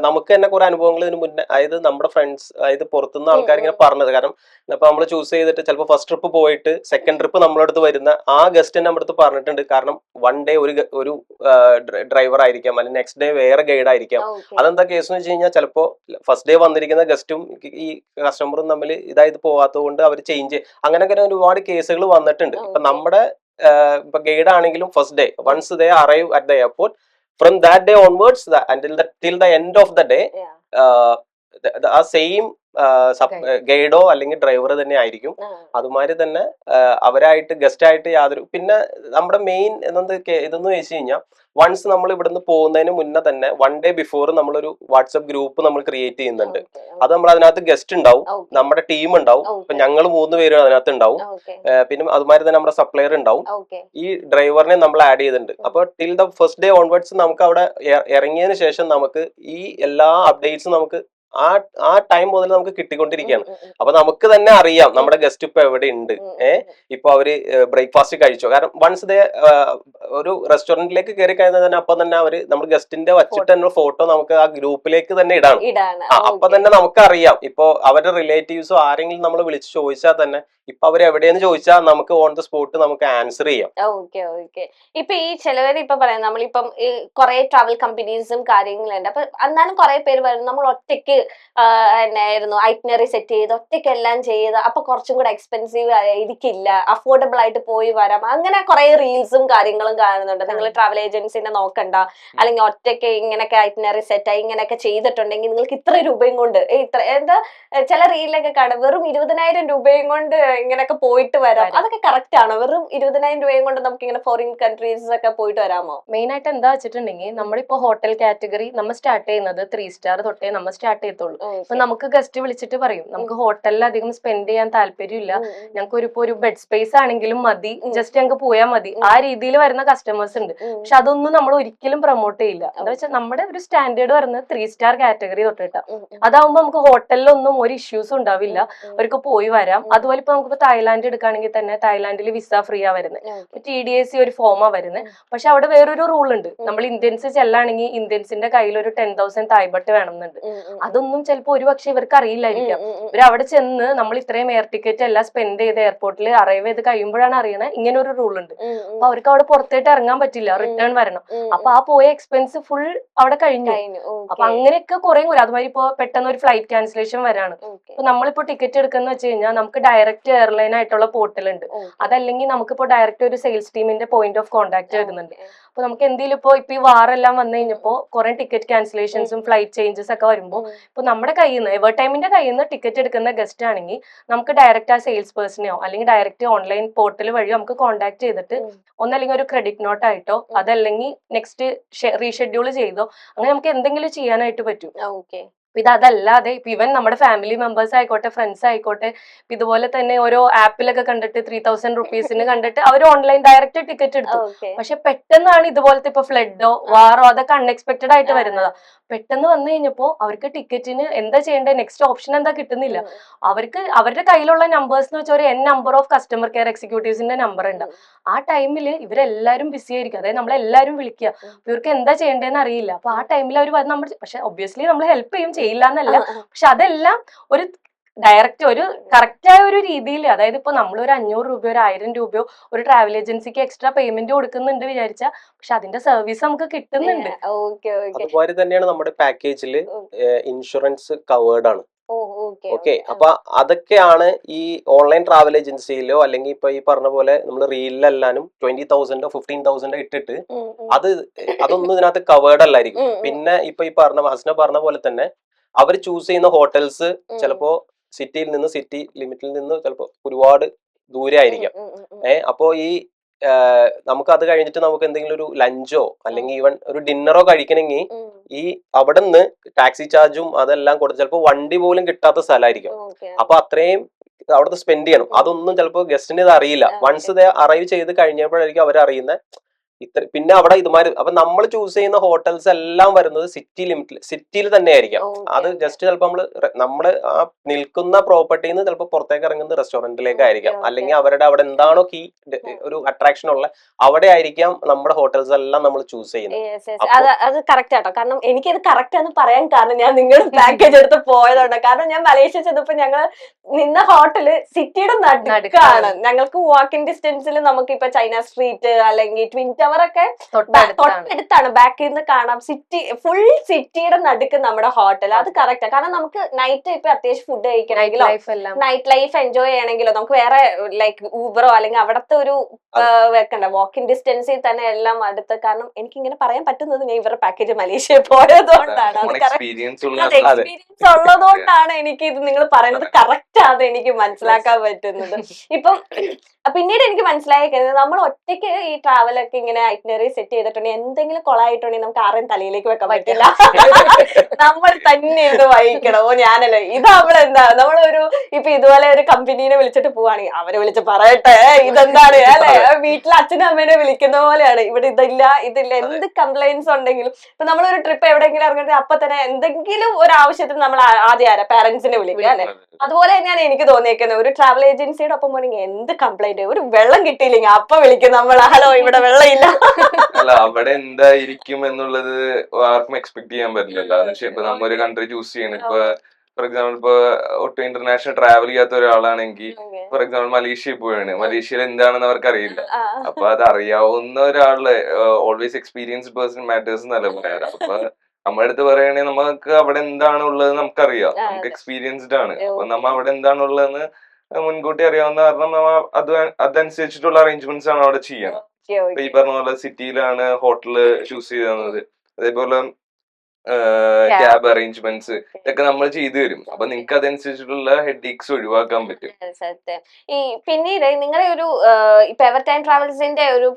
S2: നമുക്ക് തന്നെ കുറെ അനുഭവങ്ങൾ ഇതിന് മുന്നേ, അതായത് നമ്മുടെ ഫ്രണ്ട്സ്, അതായത് പുറത്തുനിന്ന് ആൾക്കാർ ഇങ്ങനെ പറഞ്ഞത്. കാരണം ഇപ്പൊ നമ്മൾ ചൂസ് ചെയ്തിട്ട് ചിലപ്പോൾ ഫസ്റ്റ് ട്രിപ്പ് പോയിട്ട് സെക്കൻഡ് ട്രിപ്പ് നമ്മുടെ അടുത്ത് വരുന്ന ആ ഗസ്റ്റ് നമ്മുടെ അടുത്ത് പറഞ്ഞിട്ടുണ്ട്. കാരണം 1 ഡേ ഒരു ഡ്രൈവർ ആയിരിക്കാം, അല്ലെങ്കിൽ നെക്സ്റ്റ് ഡേ വേറെ ഗൈഡ് ആയിരിക്കാം. അതെന്താ കേസ് എന്ന് വെച്ച് കഴിഞ്ഞാൽ ചിലപ്പോൾ ഫസ്റ്റ് ഡേ വന്നിരിക്കുന്ന ഗസ്റ്റും ഈ കസ്റ്റമറും തമ്മിൽ ഇതായത് പോകാത്തത് കൊണ്ട് അവർ ചേഞ്ച്, അങ്ങനെയൊക്കെ ഒരുപാട് കേസുകൾ വന്നിട്ടുണ്ട്. ഇപ്പൊ നമ്മുടെ ഇപ്പൊ ഗൈഡ് ആണെങ്കിലും first day once they arrive at the airport, from that day onwards till the end of the day ആ സെയിം ഗൈഡോ അല്ലെങ്കിൽ ഡ്രൈവർ തന്നെ ആയിരിക്കും. അതുമാതിരി തന്നെ അവരായിട്ട് ഗസ്റ്റ് ആയിട്ട് യാതൊരു, പിന്നെ നമ്മുടെ മെയിൻ ഇതെന്ന് വെച്ച് കഴിഞ്ഞാൽ വൺസ് നമ്മൾ ഇവിടുന്ന് പോകുന്നതിന് മുന്നേ തന്നെ 1 ഡേ ബിഫോർ നമ്മളൊരു വാട്സ്ആപ്പ് ഗ്രൂപ്പ് നമ്മൾ ക്രിയേറ്റ് ചെയ്യുന്നുണ്ട്. അത് നമ്മൾ അതിനകത്ത് ഗസ്റ്റ് ഉണ്ടാവും, നമ്മുടെ ടീം ഉണ്ടാവും. ഇപ്പൊ ഞങ്ങൾ 3 പേരും അതിനകത്ത് ഉണ്ടാവും. പിന്നെ അതുമാതിരി തന്നെ നമ്മുടെ സപ്ലയർ ഉണ്ടാവും, ഈ ഡ്രൈവറിനെ നമ്മൾ ആഡ് ചെയ്തിട്ടുണ്ട്. അപ്പൊ till the first day onwards നമുക്ക് അവിടെ ഇറങ്ങിയതിന് ശേഷം നമുക്ക് ഈ എല്ലാ അപ്ഡേറ്റ്സും നമുക്ക് ആ ടൈം മുതൽ നമുക്ക് കിട്ടിക്കൊണ്ടിരിക്കുകയാണ്. അപ്പൊ നമുക്ക് തന്നെ അറിയാം നമ്മുടെ ഗസ്റ്റ് ഇപ്പൊ എവിടെ ഉണ്ട്, ഇപ്പൊ അവര് ബ്രേക്ക്ഫാസ്റ്റ് കഴിച്ചോ. കാരണം വൺസ് ദേ ഒരു റെസ്റ്റോറന്റിലേക്ക് കയറി കഴിഞ്ഞാൽ തന്നെ അപ്പൊ തന്നെ അവര് നമ്മുടെ ഗസ്റ്റിന്റെ വച്ചിട്ട് തന്നെ ഫോട്ടോ നമുക്ക് ആ ഗ്രൂപ്പിലേക്ക് തന്നെ ഇടാണ്. അപ്പൊ തന്നെ നമുക്ക് അറിയാം. ഇപ്പൊ അവരുടെ റിലേറ്റീവ്സോ ആരെങ്കിലും നമ്മൾ വിളിച്ച് ചോദിച്ചാൽ തന്നെ ഇപ്പൊ അവർ എവിടെയെന്ന് ചോദിച്ചാൽ നമുക്ക് ഓൺ ദ സ്പോട്ട് നമുക്ക് ആൻസർ ചെയ്യാം.
S4: Okay okay. ഇപ്പൊ ഈ ചിലവർ ഇപ്പൊ പറയാം നമ്മളിപ്പം കുറെ ട്രാവൽ കമ്പനീസും കാര്യങ്ങളുണ്ട്. അപ്പൊ എന്നാലും കുറെ പേര് പറയുന്നു നമ്മൾ ഒറ്റയ്ക്ക് എന്നായിരുന്നു ഐറ്റിനറി സെറ്റ് ചെയ്ത് ഒറ്റയ്ക്ക് എല്ലാം ചെയ്ത് അപ്പൊ കുറച്ചും കൂടെ എക്സ്പെൻസീവ് ആയിരിക്കില്ല, അഫോർഡബിൾ ആയിട്ട് പോയി വരാം. അങ്ങനെ കുറെ റീൽസും കാര്യങ്ങളും കാണുന്നുണ്ട്. നിങ്ങൾ ട്രാവൽ ഏജൻസിനെ നോക്കണ്ട, അല്ലെങ്കിൽ ഒറ്റയ്ക്ക് ഇങ്ങനെയൊക്കെ ഐറ്റിനറി സെറ്റ് ആയി ഇങ്ങനെയൊക്കെ ചെയ്തിട്ടുണ്ടെങ്കിൽ നിങ്ങൾക്ക് ഇത്ര രൂപയും കൊണ്ട് ഇത്ര എന്താ ചില റീലിലൊക്കെ കാണാം വെറും 20,000 രൂപയും കൊണ്ട് ഇങ്ങനെയൊക്കെ പോയിട്ട് വരാം. അതൊക്കെ കറക്റ്റ് ആണോ? വെറും 20,000 രൂപയും കൊണ്ട് നമുക്ക് ഇങ്ങനെ ഫോറിൻ കൺട്രീസ് ഒക്കെ പോയിട്ട് വരാമോ?
S1: മെയിൻ ആയിട്ട് എന്താ വെച്ചിട്ടുണ്ടെങ്കിൽ നമ്മളിപ്പോ ഹോട്ടൽ കാറ്റഗറി നമ്മൾ സ്റ്റാർട്ട് ചെയ്യുന്നത് 3 സ്റ്റാർ തൊട്ടേ നമ്മൾ സ്റ്റാർട്ട് ചെയ്യത്തുള്ളൂ. അപ്പൊ നമുക്ക് ഗസ്റ്റ് വിളിച്ചിട്ട് പറയും നമുക്ക് ഹോട്ടലിൽ അധികം സ്പെൻഡ് ചെയ്യാൻ താല്പര്യമില്ല, ഞങ്ങൾക്ക് ഒരു ബെഡ് സ്പേസ് ആണെങ്കിലും മതി, ജസ്റ്റ് ഞങ്ങൾക്ക് പോയാൽ മതി. ആ രീതിയിൽ വരുന്ന കസ്റ്റമേഴ്സ് ഉണ്ട്. പക്ഷെ അതൊന്നും നമ്മൾ ഒരിക്കലും പ്രൊമോട്ട് ചെയ്യില്ല. എന്താ വെച്ചാൽ നമ്മുടെ ഒരു സ്റ്റാൻഡേർഡ് വരുന്നത് 3 സ്റ്റാർ കാറ്റഗറി തൊട്ടിട്ടാ. അതാവുമ്പോ നമുക്ക് ഹോട്ടലിലൊന്നും ഒരു ഇഷ്യൂസ് ഉണ്ടാവില്ല, അവർക്ക് പോയി വരാം. അതുപോലെ ഇപ്പൊ നമുക്ക് തായ്ലാന്റ് എടുക്കുകയാണെങ്കിൽ തന്നെ തായ്ലാന്റിൽ വിസ ഫ്രീ ആ വരുന്നത്, TDSC ഒരു ഫോമാ വരുന്നത്. പക്ഷെ അവിടെ വേറൊരു റൂൾ ഉണ്ട്, നമ്മൾ ഇന്ത്യൻസ് ചെല്ലാണെങ്കിൽ ഇന്ത്യൻസിന്റെ കയ്യിൽ ഒരു 10,000 തായ്ബട്ട് വേണമെന്നുണ്ട്. അതൊന്നും ചിലപ്പോൾ ഒരു പക്ഷെ ഇവർക്ക് അറിയില്ലായിരിക്കാം. ഇവർ അവിടെ ചെന്ന് നമ്മൾ ഇത്രയും എയർ ടിക്കറ്റ് എല്ലാം സ്പെൻഡ് ചെയ്ത് എയർപോർട്ടിൽ അറൈവ് ചെയ്ത് കഴിയുമ്പോഴാണ് അറിയണത് ഇങ്ങനെ ഒരു റൂൾ ഉണ്ട്. അപ്പൊ അവർക്ക് അവിടെ പുറത്തേട്ട് ഇറങ്ങാൻ പറ്റില്ല, റിട്ടേൺ വരണം. അപ്പൊ ആ പോയ എക്സ്പെൻസ് ഫുൾ അവിടെ കഴിഞ്ഞു. അപ്പൊ അങ്ങനെയൊക്കെ കുറെ അതുമാതിരി ഇപ്പൊ പെട്ടെന്ന് ഒരു ഫ്ലൈറ്റ് ക്യാൻസലേഷൻ വരാണ്. അപ്പൊ നമ്മളിപ്പോ ടിക്കറ്റ് എടുക്കുന്ന വെച്ച് കഴിഞ്ഞാൽ നമുക്ക് ഡയറക്റ്റ് എയർലൈൻ ആയിട്ടുള്ള പോർട്ടൽ ഉണ്ട്, അതല്ലെങ്കിൽ നമുക്കിപ്പോ ഡയറക്റ്റ് ഒരു സെയിൽസ് ടീമിന്റെ പോയിന്റ് ഓഫ് കോൺടാക്ട് വരുന്നുണ്ട്. അപ്പൊ നമുക്ക് എന്തെങ്കിലും ഇപ്പൊ ഈ വാറെല്ലാം വന്നു കഴിഞ്ഞപ്പോ കുറെ ടിക്കറ്റ് ക്യാൻസലേഷൻസും ഫ്ലൈറ്റ് ചേഞ്ചസ് ഒക്കെ വരുമ്പോൾ ഇപ്പൊ നമ്മുടെ കയ്യിൽ നിന്ന് എവർ ടൈമിന്റെ കയ്യിൽ നിന്ന് ടിക്കറ്റ് എടുക്കുന്ന ഗസ്റ്റ് ആണെങ്കിൽ നമുക്ക് ഡയറക്റ്റ് ആ സെയിൽസ് പേഴ്സണെയോ അല്ലെങ്കിൽ ഡയറക്റ്റ് ഓൺലൈൻ പോർട്ടൽ വഴി നമുക്ക് കോൺടാക്ട് ചെയ്തിട്ട് ഒന്നല്ലെങ്കിൽ ഒരു ക്രെഡിറ്റ് നോട്ട് ആയിട്ടോ അതല്ലെങ്കിൽ നെക്സ്റ്റ് റീഷെഡ്യൂൾ ചെയ്തോ അങ്ങനെ നമുക്ക് എന്തെങ്കിലും ചെയ്യാനായിട്ട് പറ്റും. ഇത് അതല്ലാതെ ഇപ്പൊ ഇവൻ നമ്മുടെ ഫാമിലി മെമ്പേഴ്സ് ആയിക്കോട്ടെ ഫ്രണ്ട്സ് ആയിക്കോട്ടെ ഇതുപോലെ തന്നെ ഓരോ ആപ്പിലൊക്കെ കണ്ടിട്ട് 3,000 റുപ്പീസിന് കണ്ടിട്ട് അവർ ഓൺലൈൻ ഡയറക്റ്റ് ടിക്കറ്റ് എടുത്തു. പക്ഷെ പെട്ടെന്നാണ് ഇതുപോലത്തെ ഇപ്പൊ ഫ്ലഡോ വാറോ അതൊക്കെ അൺഎക്സ്പെക്ടഡ് ആയിട്ട് വരുന്നതാ. പെട്ടെന്ന് വന്നു കഴിഞ്ഞപ്പോ അവർക്ക് ടിക്കറ്റിന് എന്താ ചെയ്യേണ്ടത്, നെക്സ്റ്റ് ഓപ്ഷൻ എന്താ കിട്ടുന്നില്ല. അവർക്ക് അവരുടെ കയ്യിലുള്ള നമ്പേഴ്സ് എന്ന് വെച്ചാൽ ഒരു നമ്പർ ഓഫ് കസ്റ്റമർ കെയർ എക്സിക്യൂട്ടീവ്സിന്റെ നമ്പർ ഉണ്ട്. ആ ടൈമിൽ ഇവരെല്ലാരും ബിസി ആയിരിക്കും, അതായത് നമ്മളെല്ലാരും വിളിക്കുക, ഇവർക്ക് എന്താ ചെയ്യേണ്ടതെന്ന് അറിയില്ല. അപ്പൊ ആ ടൈമിൽ അവർ നമ്മൾ പക്ഷെ ഒബ്വിയസ്ലി നമ്മൾ ഹെൽപ്പ് ചെയ്യില്ല എന്നല്ല, പക്ഷെ അതെല്ലാം ഒരു ഡയറക്റ്റ് ഒരു കറക്റ്റായ ഒരു രീതിയിൽ, അതായത് ഇപ്പൊ നമ്മളൊരു 500 രൂപയോ ഒരു 1000 രൂപയോ ഒരു ട്രാവൽ ഏജൻസിക്ക് എക്സ്ട്രാ പേയ്മെന്റ് കൊടുക്കുന്നുണ്ട് വിചാരിച്ച പക്ഷെ അതിന്റെ സർവീസ് നമുക്ക് കിട്ടുന്നുണ്ട്.
S2: അതുപോലെ തന്നെയാണ് നമ്മുടെ പാക്കേജിൽ ഇൻഷുറൻസ് കവേർഡ് ആണ്. ഓക്കെ, അപ്പൊ അതൊക്കെയാണ് ഈ ഓൺലൈൻ ട്രാവൽ ഏജൻസിയിലോ അല്ലെങ്കിൽ ഇപ്പൊ ഈ പറഞ്ഞ പോലെ നമ്മൾ റീലിലെല്ലാനും 20,000 15,000 ഇട്ടിട്ട് അതൊന്നും ഇതിനകത്ത് കവേർഡ് അല്ലായിരിക്കും. പിന്നെ ഇപ്പൊ ഈ ഹസ്ന പറഞ്ഞ പോലെ തന്നെ അവർ ചൂസ് ചെയ്യുന്ന ഹോട്ടൽസ് ചിലപ്പോ സിറ്റിയിൽ നിന്ന് സിറ്റി ലിമിറ്റിൽ നിന്ന് ചിലപ്പോ ഒരുപാട് ദൂരെ ആയിരിക്കാം. അപ്പോ ഈ നമുക്ക് അത് കഴിഞ്ഞിട്ട് നമുക്ക് എന്തെങ്കിലും ഒരു ലഞ്ചോ അല്ലെങ്കിൽ ഈവൻ ഒരു ഡിന്നറോ കഴിക്കണമെങ്കിൽ ഈ അവിടെ നിന്ന് ടാക്സി ചാർജും അതെല്ലാം കൊടുത്ത് ചിലപ്പോൾ വണ്ടി പോലും കിട്ടാത്ത സ്ഥലമായിരിക്കും. അപ്പൊ അത്രയും അവിടുത്തെ സ്പെൻഡ് ചെയ്യണം. അതൊന്നും ചിലപ്പോൾ ഗസ്റ്റിന് ഇത് അറിയില്ല. വൺസ് ഇത് അറൈവ് ചെയ്ത് കഴിഞ്ഞപ്പോഴായിരിക്കും അവർ അറിയുന്നത് പിന്നെ അവിടെ ഇതുമാതിരി. അപ്പൊ നമ്മൾ ചൂസ് ചെയ്യുന്ന ഹോട്ടൽസ് എല്ലാം വരുന്നത് സിറ്റിയിൽ തന്നെ ആയിരിക്കാം. അത് ജസ്റ്റ് ചിലപ്പോൾ നമ്മള് ആ നിൽക്കുന്ന പ്രോപ്പർട്ടിയിൽ നിന്ന് ചിലപ്പോൾ പുറത്തേക്ക് ഇറങ്ങുന്ന റെസ്റ്റോറന്റിലേക്ക് ആയിരിക്കാം, അല്ലെങ്കിൽ അവരുടെ അവിടെ എന്താണോ കീ ഒരു അട്രാക്ഷൻ ഉള്ള അവിടെ ആയിരിക്കാം നമ്മുടെ ഹോട്ടൽസ് എല്ലാം നമ്മൾ ചൂസ് ചെയ്യുന്നത്.
S4: അത് കറക്റ്റ് ആട്ടോ. കാരണം എനിക്കത് കറക്റ്റ് ആണെന്ന് പറയാൻ കാരണം ഞാൻ നിങ്ങളുടെ പാക്കേജ് എടുത്ത് പോയതുകൊണ്ട്. കാരണം ഞാൻ മലേഷ്യ ചെന്നപ്പോ ഞങ്ങൾ നിന്ന ഹോട്ടല് സിറ്റിയുടെ നടുക്കാണ്. ഞങ്ങൾക്ക് വാക്കിംഗ് ഡിസ്റ്റൻസിൽ നമുക്ക് ഇപ്പൊ ചൈന സ്ട്രീറ്റ് അല്ലെങ്കിൽ ട്വിൻ ടവറൊക്കെ തൊട്ടടുത്താണ്, ബാക്കിൽ നിന്ന് കാണാം. ഫുൾ സിറ്റിയുടെ നടുക്ക് നമ്മുടെ ഹോട്ടൽ. അത് കറക്റ്റാ. കാരണം നമുക്ക് നൈറ്റ് ഇപ്പൊ അത്യാവശ്യം ഫുഡ് കഴിക്കണമെങ്കിലോ നൈറ്റ് ലൈഫ് എൻജോയ് ചെയ്യണമെങ്കിലോ നമുക്ക് വേറെ ലൈക്ക് ഊബറോ അല്ലെങ്കിൽ അവിടത്തെ ഒരു വെക്കണ്ട, വാക്കിംഗ് ഡിസ്റ്റൻസിൽ തന്നെ എല്ലാം അടുത്ത്. കാരണം എനിക്ക് ഇങ്ങനെ പറയാൻ പറ്റുന്നത് ഞാൻ ഇവരുടെ പാക്കേജ് മലേഷ്യ പോയതുകൊണ്ടാണ്. അത് എക്സ്പീരിയൻസ് ഉള്ളതുകൊണ്ടാണ് എനിക്ക് ഇത് നിങ്ങൾ പറയുന്നത് കറക്റ്റ് ആണ് എനിക്ക് മനസ്സിലാക്കാൻ പറ്റുന്നത്. ഇപ്പം പിന്നീട് എനിക്ക് മനസ്സിലായിരിക്കുന്നത് നമ്മൾ ഒറ്റയ്ക്ക് ഈ ട്രാവലൊക്കെ ഇങ്ങനെ ഐറ്റിനറി സെറ്റ് ചെയ്തിട്ടുണ്ടെങ്കിൽ എന്തെങ്കിലും കൊളായിട്ടുണ്ടെങ്കിൽ നമുക്ക് ആരെയും തലയിലേക്ക് വെക്കാൻ പറ്റില്ല. നമ്മൾ തന്നെ ഇത് വഹിക്കണം. ഞാനല്ലേ ഇത് നമ്മളെന്താ നമ്മളൊരു ഇപ്പൊ ഇതുപോലെ ഒരു കമ്പനീനെ വിളിച്ചിട്ട് പോവാണെങ്കിൽ അവരെ വിളിച്ച് പറയട്ടെ ഇതെന്താണ് അല്ലെ, വീട്ടിലെ അച്ഛനും അമ്മേനെ വിളിക്കുന്ന പോലെയാണ്. ഇവിടെ ഇതില്ല എന്ത് കംപ്ലൈന്റ്സ് ഉണ്ടെങ്കിലും ഇപ്പൊ നമ്മളൊരു ട്രിപ്പ് എവിടെയെങ്കിലും ഇറങ്ങിയിട്ട് അപ്പൊ തന്നെ എന്തെങ്കിലും ഒരു ആവശ്യത്തിന് നമ്മൾ ആദ്യം പാരന്റ്സിനെ വിളിക്കുക അല്ലെ. അതുപോലെ തന്നെയാണ് എനിക്ക് തോന്നിയേക്കുന്നത് ഒരു ട്രാവൽ ഏജൻസിയുടെ ഒപ്പം പോണെങ്കിൽ എന്ത് കംപ്ലൈന്റ്, ഒരു വെള്ളം കിട്ടിയില്ലെങ്കിൽ അപ്പൊ വിളിക്കും നമ്മൾ, ഹലോ ഇവിടെ വെള്ളം ഇല്ല.
S3: അല്ല അവിടെ എന്തായിരിക്കും എന്നുള്ളത് ആർക്കും എക്സ്പെക്ട് ചെയ്യാൻ പറ്റില്ലല്ലോ. ഇപ്പൊ നമ്മൊരു കൺട്രി ചൂസ് ചെയ്യണം. ഇപ്പൊ ഫോർ എക്സാമ്പിൾ ഇപ്പൊ ഒട്ടും ഇന്റർനാഷണൽ ട്രാവൽ ചെയ്യാത്ത ഒരാളാണെങ്കിൽ ഫോർ എക്സാമ്പിൾ മലേഷ്യയിൽ പോവാണ്, മലേഷ്യയിൽ എന്താണെന്ന് അവർക്ക് അറിയില്ല. അപ്പൊ അത് അറിയാവുന്ന ഒരാള് ഓൾവേസ് എക്സ്പീരിയൻസ്ഡ് പേഴ്സൺ മാറ്റേഴ്സ് എന്നല്ല പറയാറ്. അപ്പൊ നമ്മുടെ അടുത്ത് പറയുകയാണെങ്കിൽ നമുക്ക് അവിടെ എന്താണ് ഉള്ളത് നമുക്കറിയാം, നമുക്ക് എക്സ്പീരിയൻസ്ഡ് ആണ്. അപ്പൊ നമ്മ അവിടെ എന്താണ് ഉള്ളതെന്ന് മുൻകൂട്ടി അറിയാവുന്ന കാരണം നമ്മ അതനുസരിച്ചിട്ടുള്ള അറേഞ്ച്മെന്റ്സ് ആണ് അവിടെ ചെയ്യണം. ഇപ്പൊ ഈ പറഞ്ഞ പോലെ സിറ്റിയിലാണ് ഹോട്ടല് ചൂസ് ചെയ്തത്, അതേപോലെ ക്യാബ് അറേഞ്ച്മെന്റ്സ് ഇതൊക്കെ നമ്മൾ ചെയ്തു തരും. അപ്പൊ നിങ്ങൾക്ക് അതനുസരിച്ചിട്ടുള്ള ഹെഡേക്സ് ഒഴിവാക്കാൻ പറ്റും.
S4: സത്യം. ഈ പിന്നീട് നിങ്ങളുടെ ഒരു ഇപ്പൊ എവർ ടൈം ട്രാവൽസിന്റെ ഒരു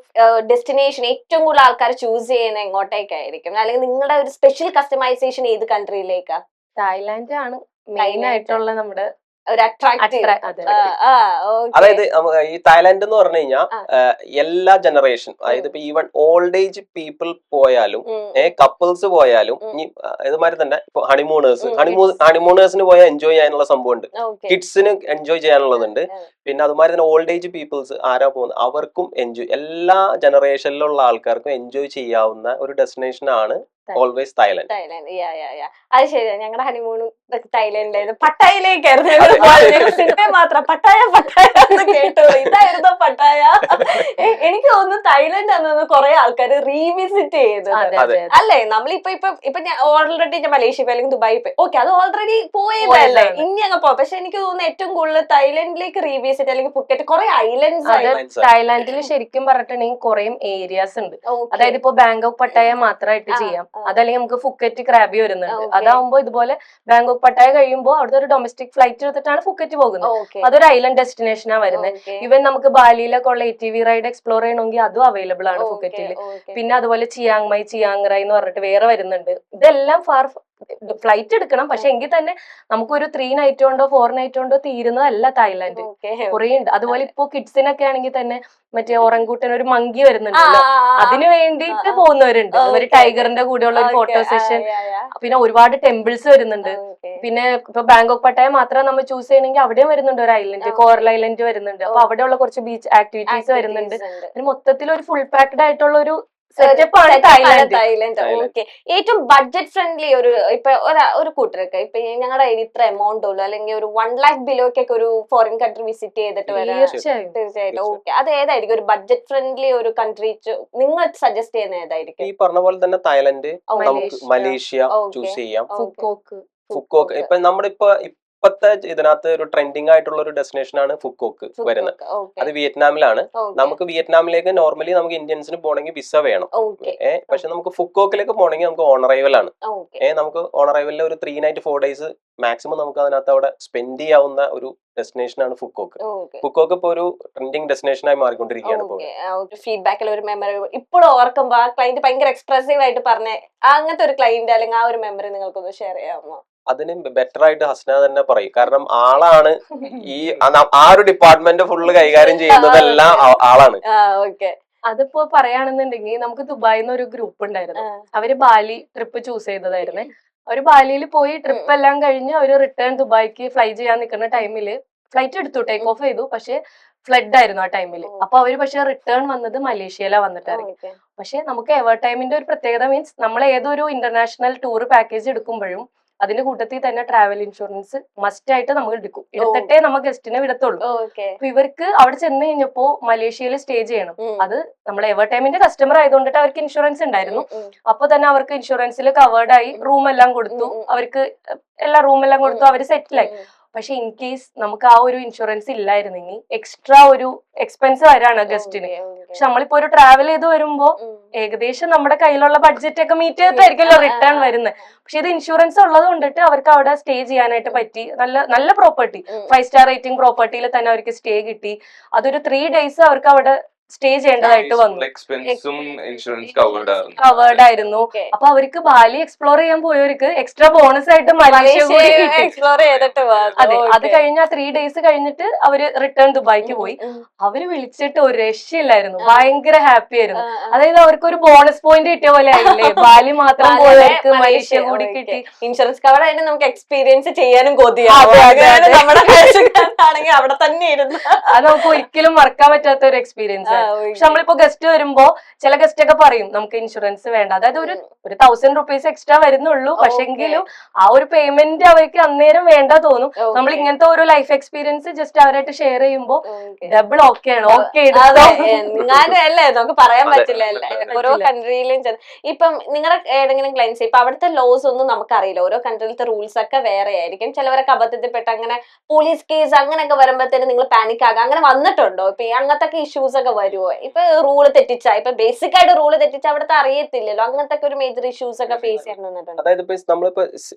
S4: ഡെസ്റ്റിനേഷൻ ഏറ്റവും കൂടുതൽ ആൾക്കാർ ചൂസ് ചെയ്യുന്ന എങ്ങോട്ടേക്കായിരിക്കും, അല്ലെങ്കിൽ നിങ്ങളുടെ ഒരു സ്പെഷ്യൽ കസ്റ്റമൈസേഷൻ ഏത് കൺട്രിയിലേക്കാ?
S1: തായ്ലാന്റ് ആണ് മെയിൻ ആയിട്ടുള്ള നമ്മുടെ
S4: ഒരു അട്രാക്റ്റീവ്.
S2: അതായത് ഈ തായ്ലാന്റ് എന്ന് പറഞ്ഞു കഴിഞ്ഞാൽ എല്ലാ ജനറേഷൻ, അതായത് ഇപ്പൊ ഈവൻ ഓൾഡ് ഏജ് പീപ്പിൾ പോയാലും കപ്പിൾസ് പോയാലും ഇതുമാതിരി തന്നെ ഇപ്പൊ ഹണിമൂണേഴ്സിന് പോയാൽ എൻജോയ് ചെയ്യാനുള്ള സംഭവമുണ്ട്, കിഡ്സിന് എൻജോയ് ചെയ്യാനുള്ളതുണ്ട്. പിന്നെ അതുമാതിരി തന്നെ ഓൾഡ് ഏജ് പീപ്പിൾസ് ആരാ പോകുന്നത് അവർക്കും എൻജോയ്, എല്ലാ ജനറേഷനിലുള്ള ആൾക്കാർക്കും എൻജോയ് ചെയ്യാവുന്ന ഒരു ഡെസ്റ്റിനേഷൻ ആണ് ഓൾവേസ് തായ്ലാന്റ്.
S4: അത് ശരിയാ, ഞങ്ങളുടെ ഹണിമൂണും തായ്ലാൻഡിലായിരുന്നു. പട്ടായയിലേക്കായിരുന്നു മാത്രം പട്ടായ പട്ടായ കേട്ടോളൂ, ഇതായിരുന്നു പട്ടായ. എനിക്ക് തോന്നുന്നു തായ്ലാന്റ് ആണെന്ന് കുറെ ആൾക്കാർ റീവിസിറ്റ് ചെയ്തത് അല്ലേ? നമ്മളിപ്പോ ഇപ്പൊ ഞാൻ ഓൾറെഡി മലേഷ്യ പോയി അല്ലെങ്കിൽ ദുബായി പോയി, ഓക്കെ അത് ഓൾറെഡി പോയതല്ലേ, ഇനി അങ്ങ് പോവാം. പക്ഷെ എനിക്ക് തോന്നുന്നു ഏറ്റവും കൂടുതൽ തായ്ലാന്റിലേക്ക് റീവിസിറ്റ് അല്ലെങ്കിൽ ഫുക്കറ്റ് കുറെ ഐലൻഡ്സ്.
S1: തായ്ലാന്റിൽ ശരിക്കും പറഞ്ഞിട്ടുണ്ടെങ്കിൽ കുറെ ഏരിയാസ് ഉണ്ട്. അതായത് ഇപ്പൊ ബാങ്കോക്ക് പട്ടായ മാത്രമായിട്ട് ചെയ്യാം, അതല്ലെങ്കിൽ നമുക്ക് ഫുക്കറ്റ് ക്രാബി വരുന്നുണ്ട്. അതാവുമ്പോ ഇതുപോലെ ബാങ്കോക്ക് പട്ടായ കഴിയുമ്പോൾ അവിടുത്തെ ഒരു ഡൊമസ്റ്റിക് ഫ്ലൈറ്റ് എടുത്തിട്ടാണ് ഫുക്കറ്റ് പോകുന്നത്. അതൊരു ഐലൻഡ് ഡെസ്റ്റിനേഷനാണ് വരുന്നത്. ഈവൻ നമുക്ക് ബാലിയിലൊക്കെ ഉള്ള ATV റൈഡ് എക്സ്പ്ലോർ ചെയ്യണമെങ്കിൽ അതും അവൈലബിൾ ആണ് ഫുക്കറ്റിൽ. പിന്നെ അതുപോലെ ചിയാങ് മൈ ചിയാങ് റൈ എന്ന് പറഞ്ഞിട്ട് വേറെ വരുന്നുണ്ട്. ഇതെല്ലാം ഫ്ലൈറ്റ് എടുക്കണം, പക്ഷെ എങ്കിൽ തന്നെ നമുക്കൊരു 3 നൈറ്റ് കൊണ്ടോ 4 നൈറ്റ് കൊണ്ടോ തീരുന്നതല്ല തായ്ലാന്റ്, കുറേ ഉണ്ട്. അതുപോലെ ഇപ്പൊ കിഡ്സിനൊക്കെ ആണെങ്കിൽ തന്നെ മറ്റേ ഓറങ്കൂട്ടൻ ഒരു മങ്കി വരുന്നുണ്ടല്ലോ, അതിനു വേണ്ടിയിട്ട് പോകുന്നവരുണ്ട്. ഒരു ടൈഗറിന്റെ കൂടെയുള്ള ഒരു ഫോട്ടോ സെഷൻ. പിന്നെ ഒരുപാട് ടെമ്പിൾസ് വരുന്നുണ്ട്. പിന്നെ ഇപ്പൊ ബാങ്കോക്ക് പട്ടായ മാത്രം നമ്മൾ ചൂസ് ചെയ്യണമെങ്കിൽ അവിടെയും വരുന്നുണ്ട് ഒരു ഐലൻഡ്, കോറൽ ഐലൻഡ് വരുന്നുണ്ട്. അപ്പൊ അവിടെയുള്ള കുറച്ച് ബീച്ച് ആക്ടിവിറ്റീസ് വരുന്നുണ്ട്. മൊത്തത്തിൽ ഒരു ഫുൾ പാക്ഡ് ആയിട്ടുള്ള ഒരു
S4: തായ്ലൻഡ്. ഓക്കെ, ഏറ്റവും ബഡ്ജറ്റ് ഫ്രണ്ട്ലി ഇപ്പൊ ഒരു കൂട്ടരൊക്കെ ഇപ്പൊ ഞങ്ങളുടെ ഇത്ര എമൗണ്ട് ഉള്ളൂ അല്ലെങ്കിൽ ഒരു 1 lakh ബിലോക്കൊക്കെ ഒരു ഫോറിൻ കൺട്രി വിസിറ്റ് ചെയ്തിട്ട് വരാം. തീർച്ചയായിട്ടും. ഓക്കെ, അത് ഏതായിരിക്കും ഒരു ബഡ്ജറ്റ് ഫ്രണ്ട്ലി ഒരു കൺട്രി നിങ്ങൾ സജസ്റ്റ് ചെയ്യുന്ന ഏതായിരിക്കും?
S2: ഈ പറഞ്ഞ പോലെ തന്നെ തായ്ലൻഡ്, നമുക്ക് മലേഷ്യ ചൂസ് ചെയ്യാം, ഫുക്കോക്ക്. ഇപ്പൊ നമ്മളിപ്പോ ഇപ്പത്തെ ഇതിനകത്ത് ഒരു ട്രെൻഡിങ് ആയിട്ടുള്ള ഒരു ഡെസ്റ്റിനേഷൻ ആണ് ഫുക്കോക്ക് വരുന്നത്. അത് വിയറ്റ്നാമിലാണ്. നമുക്ക് വിയറ്റ്നാമിലേക്ക് നോർമലി നമുക്ക് ഇന്ത്യൻസിന് പോകണമെങ്കിൽ വിസ വേണം. പക്ഷെ നമുക്ക് ഫുക്കോക്കിലേക്ക് പോകണമെങ്കിൽ നമുക്ക് ഓൺ അറൈവൽ ആണ്. നമുക്ക് ഓൺ അറൈവലിൽ ഒരു 3 night 4 days മാക്സിമം നമുക്ക് അതിനകത്ത് അവിടെ സ്പെൻഡ് ചെയ്യാവുന്ന ഒരു ഡെസ്റ്റിനേഷൻ ആണ് ഫുക്കോക്ക്. ഫുക്കോക്ക് ഇപ്പൊ ഒരു ട്രെൻഡിങ് ഡെസ്റ്റിനേഷൻ ആയി മാറിക്കൊണ്ടിരിക്കുകയാണ്.
S4: ഫീഡ്ബാക്കിൽ ഒരു മെമ്മറി ഇപ്പോഴും ഓർക്കുമ്പോ ആ ക്ലയന്റ് ഭയങ്കര എക്സ്പ്രസീവ് ആയിട്ട് പറഞ്ഞ അങ്ങനത്തെ ഒരു ക്ലയന്റ് അല്ലെങ്കിൽ ആ ഒരു മെമ്മറി നിങ്ങൾക്കൊന്ന് ഷെയർ ചെയ്യാമോ?
S2: അതിന് ബെറ്റർ ആയിട്ട് ഹസ്ന തന്നെ പറയും, കാരണം ആളാണ് ഈ ആ ഒരു ഡിപ്പാർട്ട്മെന്റ് ഫുള്ള് കൈകാര്യം ചെയ്യുന്നതെല്ലാം ആളാണ്.
S1: അതിപ്പോ പറയുകയാണെന്നുണ്ടെങ്കിൽ നമുക്ക് ദുബായിന്ന് ഒരു ഗ്രൂപ്പ് ഉണ്ടായിരുന്നു. അവര് ബാലി ട്രിപ്പ് ചൂസ് ചെയ്തതായിരുന്നേ. അവര് ബാലിയിൽ പോയി ട്രിപ്പ് എല്ലാം കഴിഞ്ഞ് അവര് റിട്ടേൺ ദുബായിക്ക് ഫ്ലൈ ചെയ്യാൻ നിൽക്കുന്ന ടൈമില് ഫ്ലൈറ്റ് എടുത്തു, ടേക്ക് ഓഫ് ചെയ്തു. പക്ഷെ ഫ്ലഡ് ആയിരുന്നു ആ ടൈമിൽ. അപ്പൊ അവര് പക്ഷെ റിട്ടേൺ വന്നത് മലേഷ്യയിലാ വന്നിട്ടായിരുന്നു. പക്ഷെ നമുക്ക് എവർ ടൈമിന്റെ ഒരു പ്രത്യേകത മീൻസ് നമ്മൾ ഏതൊരു ഇന്റർനാഷണൽ ടൂർ പാക്കേജ് എടുക്കുമ്പോഴും അതിന്റെ കൂട്ടത്തിൽ തന്നെ ട്രാവൽ ഇൻഷുറൻസ് മസ്റ്റ് ആയിട്ട് നമ്മൾ എടുത്തിട്ടേ നമ്മൾ ഗസ്റ്റിനെ വിടത്തുള്ളൂ. അപ്പൊ ഇവർക്ക് അവിടെ ചെന്ന് കഴിഞ്ഞപ്പോ മലേഷ്യയിൽ സ്റ്റേ ചെയ്യണം. അത് നമ്മൾ എവർ ടൈമിന്റെ കസ്റ്റമർ ആയതുകൊണ്ടിട്ട് അവർക്ക് ഇൻഷുറൻസ് ഉണ്ടായിരുന്നു. അപ്പൊ തന്നെ അവർക്ക് ഇൻഷുറൻസിൽ കവേർഡ് ആയി, റൂം എല്ലാം കൊടുത്തു, അവർക്ക് എല്ലാ റൂമെല്ലാം കൊടുത്തു, അവര് സെറ്റിലായി. പക്ഷെ ഇൻ കേസ് നമുക്ക് ആ ഒരു ഇൻഷുറൻസ് ഇല്ലായിരുന്നെങ്കിൽ എക്സ്ട്രാ ഒരു എക്സ്പെൻസ് വരാണ് ഗസ്റ്റിന്. പക്ഷെ നമ്മളിപ്പോ ഒരു ട്രാവൽ ചെയ്ത് വരുമ്പോ ഏകദേശം നമ്മുടെ കയ്യിലുള്ള ബഡ്ജറ്റ് ഒക്കെ മീറ്റ് ചെയ്തിട്ടായിരിക്കുമല്ലോ റിട്ടേൺ വരുന്നത്. പക്ഷെ ഇത് ഇൻഷുറൻസ് ഉള്ളത് കൊണ്ടിട്ട് അവർക്ക് അവിടെ സ്റ്റേ ചെയ്യാനായിട്ട് പറ്റി. നല്ല പ്രോപ്പർട്ടി, 5 star റേറ്റിംഗ് പ്രോപ്പർട്ടിയിൽ തന്നെ അവർക്ക് സ്റ്റേ കിട്ടി. അതൊരു 3 days അവർക്ക് അവിടെ സ്റ്റേ ചെയ്യേണ്ടതായിട്ട് വന്നു. കവേർഡ് ആയിരുന്നു. അപ്പൊ അവർക്ക് ബാലി എക്സ്പ്ലോർ ചെയ്യാൻ പോയവർക്ക് എക്സ്ട്രാ ബോണസ് ആയിട്ട് മലേഷ്യ കൂടി
S4: എക്സ്പ്ലോർ ചെയ്തിട്ട്.
S1: അതെ, അത് കഴിഞ്ഞ 3 days കഴിഞ്ഞിട്ട് അവര് റിട്ടേൺ ദുബായിക്ക് പോയി. അവര് വിളിച്ചിട്ട് ഒരു രക്ഷയില്ലായിരുന്നു, ഭയങ്കര ഹാപ്പി ആയിരുന്നു. അതായത് അവർക്ക് ഒരു ബോണസ് പോയിന്റ് കിട്ടിയ പോലെ ആയില്ലേ, ബാലി മാത്രം പോയവർക്ക് മലേഷ്യ കൂടി കിട്ടി.
S4: ഇൻഷുറൻസ് കവർ ആയിട്ട് നമുക്ക് എക്സ്പീരിയൻസ് ചെയ്യാനും കൊതിയാണെങ്കിൽ അവിടെ തന്നെ ഇരുന്നു.
S1: അത് നമുക്ക് ഒരിക്കലും മറക്കാൻ പറ്റാത്ത ഒരു എക്സ്പീരിയൻസ് പക്ഷെ നമ്മളിപ്പോ ഗസ്റ്റ് വരുമ്പോ ചില ഗസ്റ്റ് ഒക്കെ പറയും നമുക്ക് ഇൻഷുറൻസ് വേണ്ട, അതായത് ഒരു 1000 rupees എക്സ്ട്രാ വരുന്നുള്ളൂ, പക്ഷെങ്കിലും ആ ഒരു പേയ്മെന്റ് അവർക്ക് അന്നേരം വേണ്ട തോന്നും. നമ്മൾ ഇങ്ങനത്തെ ഒരു ലൈഫ് എക്സ്പീരിയൻസ് ജസ്റ്റ് അവരായിട്ട് ഷെയർ ചെയ്യുമ്പോൾ ഡബിൾ ഓക്കെയാണ്. ഓക്കെ
S4: അല്ലേ നമുക്ക് പറയാൻ പറ്റില്ല, ഓരോ കൺട്രിയിലും. ഇപ്പം നിങ്ങളുടെ ഏതെങ്കിലും ക്ലയൻസ് ഇപ്പൊ അവിടുത്തെ ലോസ് ഒന്നും നമുക്കറിയില്ല, ഓരോ കൺട്രിയിലത്തെ റൂൾസ് ഒക്കെ വേറെ ആയിരിക്കും. ചിലവരൊക്കെ അബദ്ധത്തിൽപ്പെട്ട് അങ്ങനെ പോലീസ് കേസ് അങ്ങനെയൊക്കെ വരുമ്പോഴത്തേനും നിങ്ങൾ പാനിക് ആകുക, അങ്ങനെ വന്നിട്ടുണ്ടോ? ഇപ്പൊ അങ്ങനത്തെ ഇഷ്യൂസ് ഒക്കെ വരുമോ? ഇപ്പൊ റൂള് തെറ്റിച്ച, ഇപ്പൊ ബേസിക് ആയിട്ട് റൂള് തെറ്റിച്ച അവിടുത്തെ അറിയത്തില്ലല്ലോ, അങ്ങനത്തെ ഒരു മേജർ ഇഷ്യൂസ് ഒക്കെ ഫേസ് ചെയ്യുന്നുണ്ട്?
S2: അതായത് നമ്മളിപ്പോ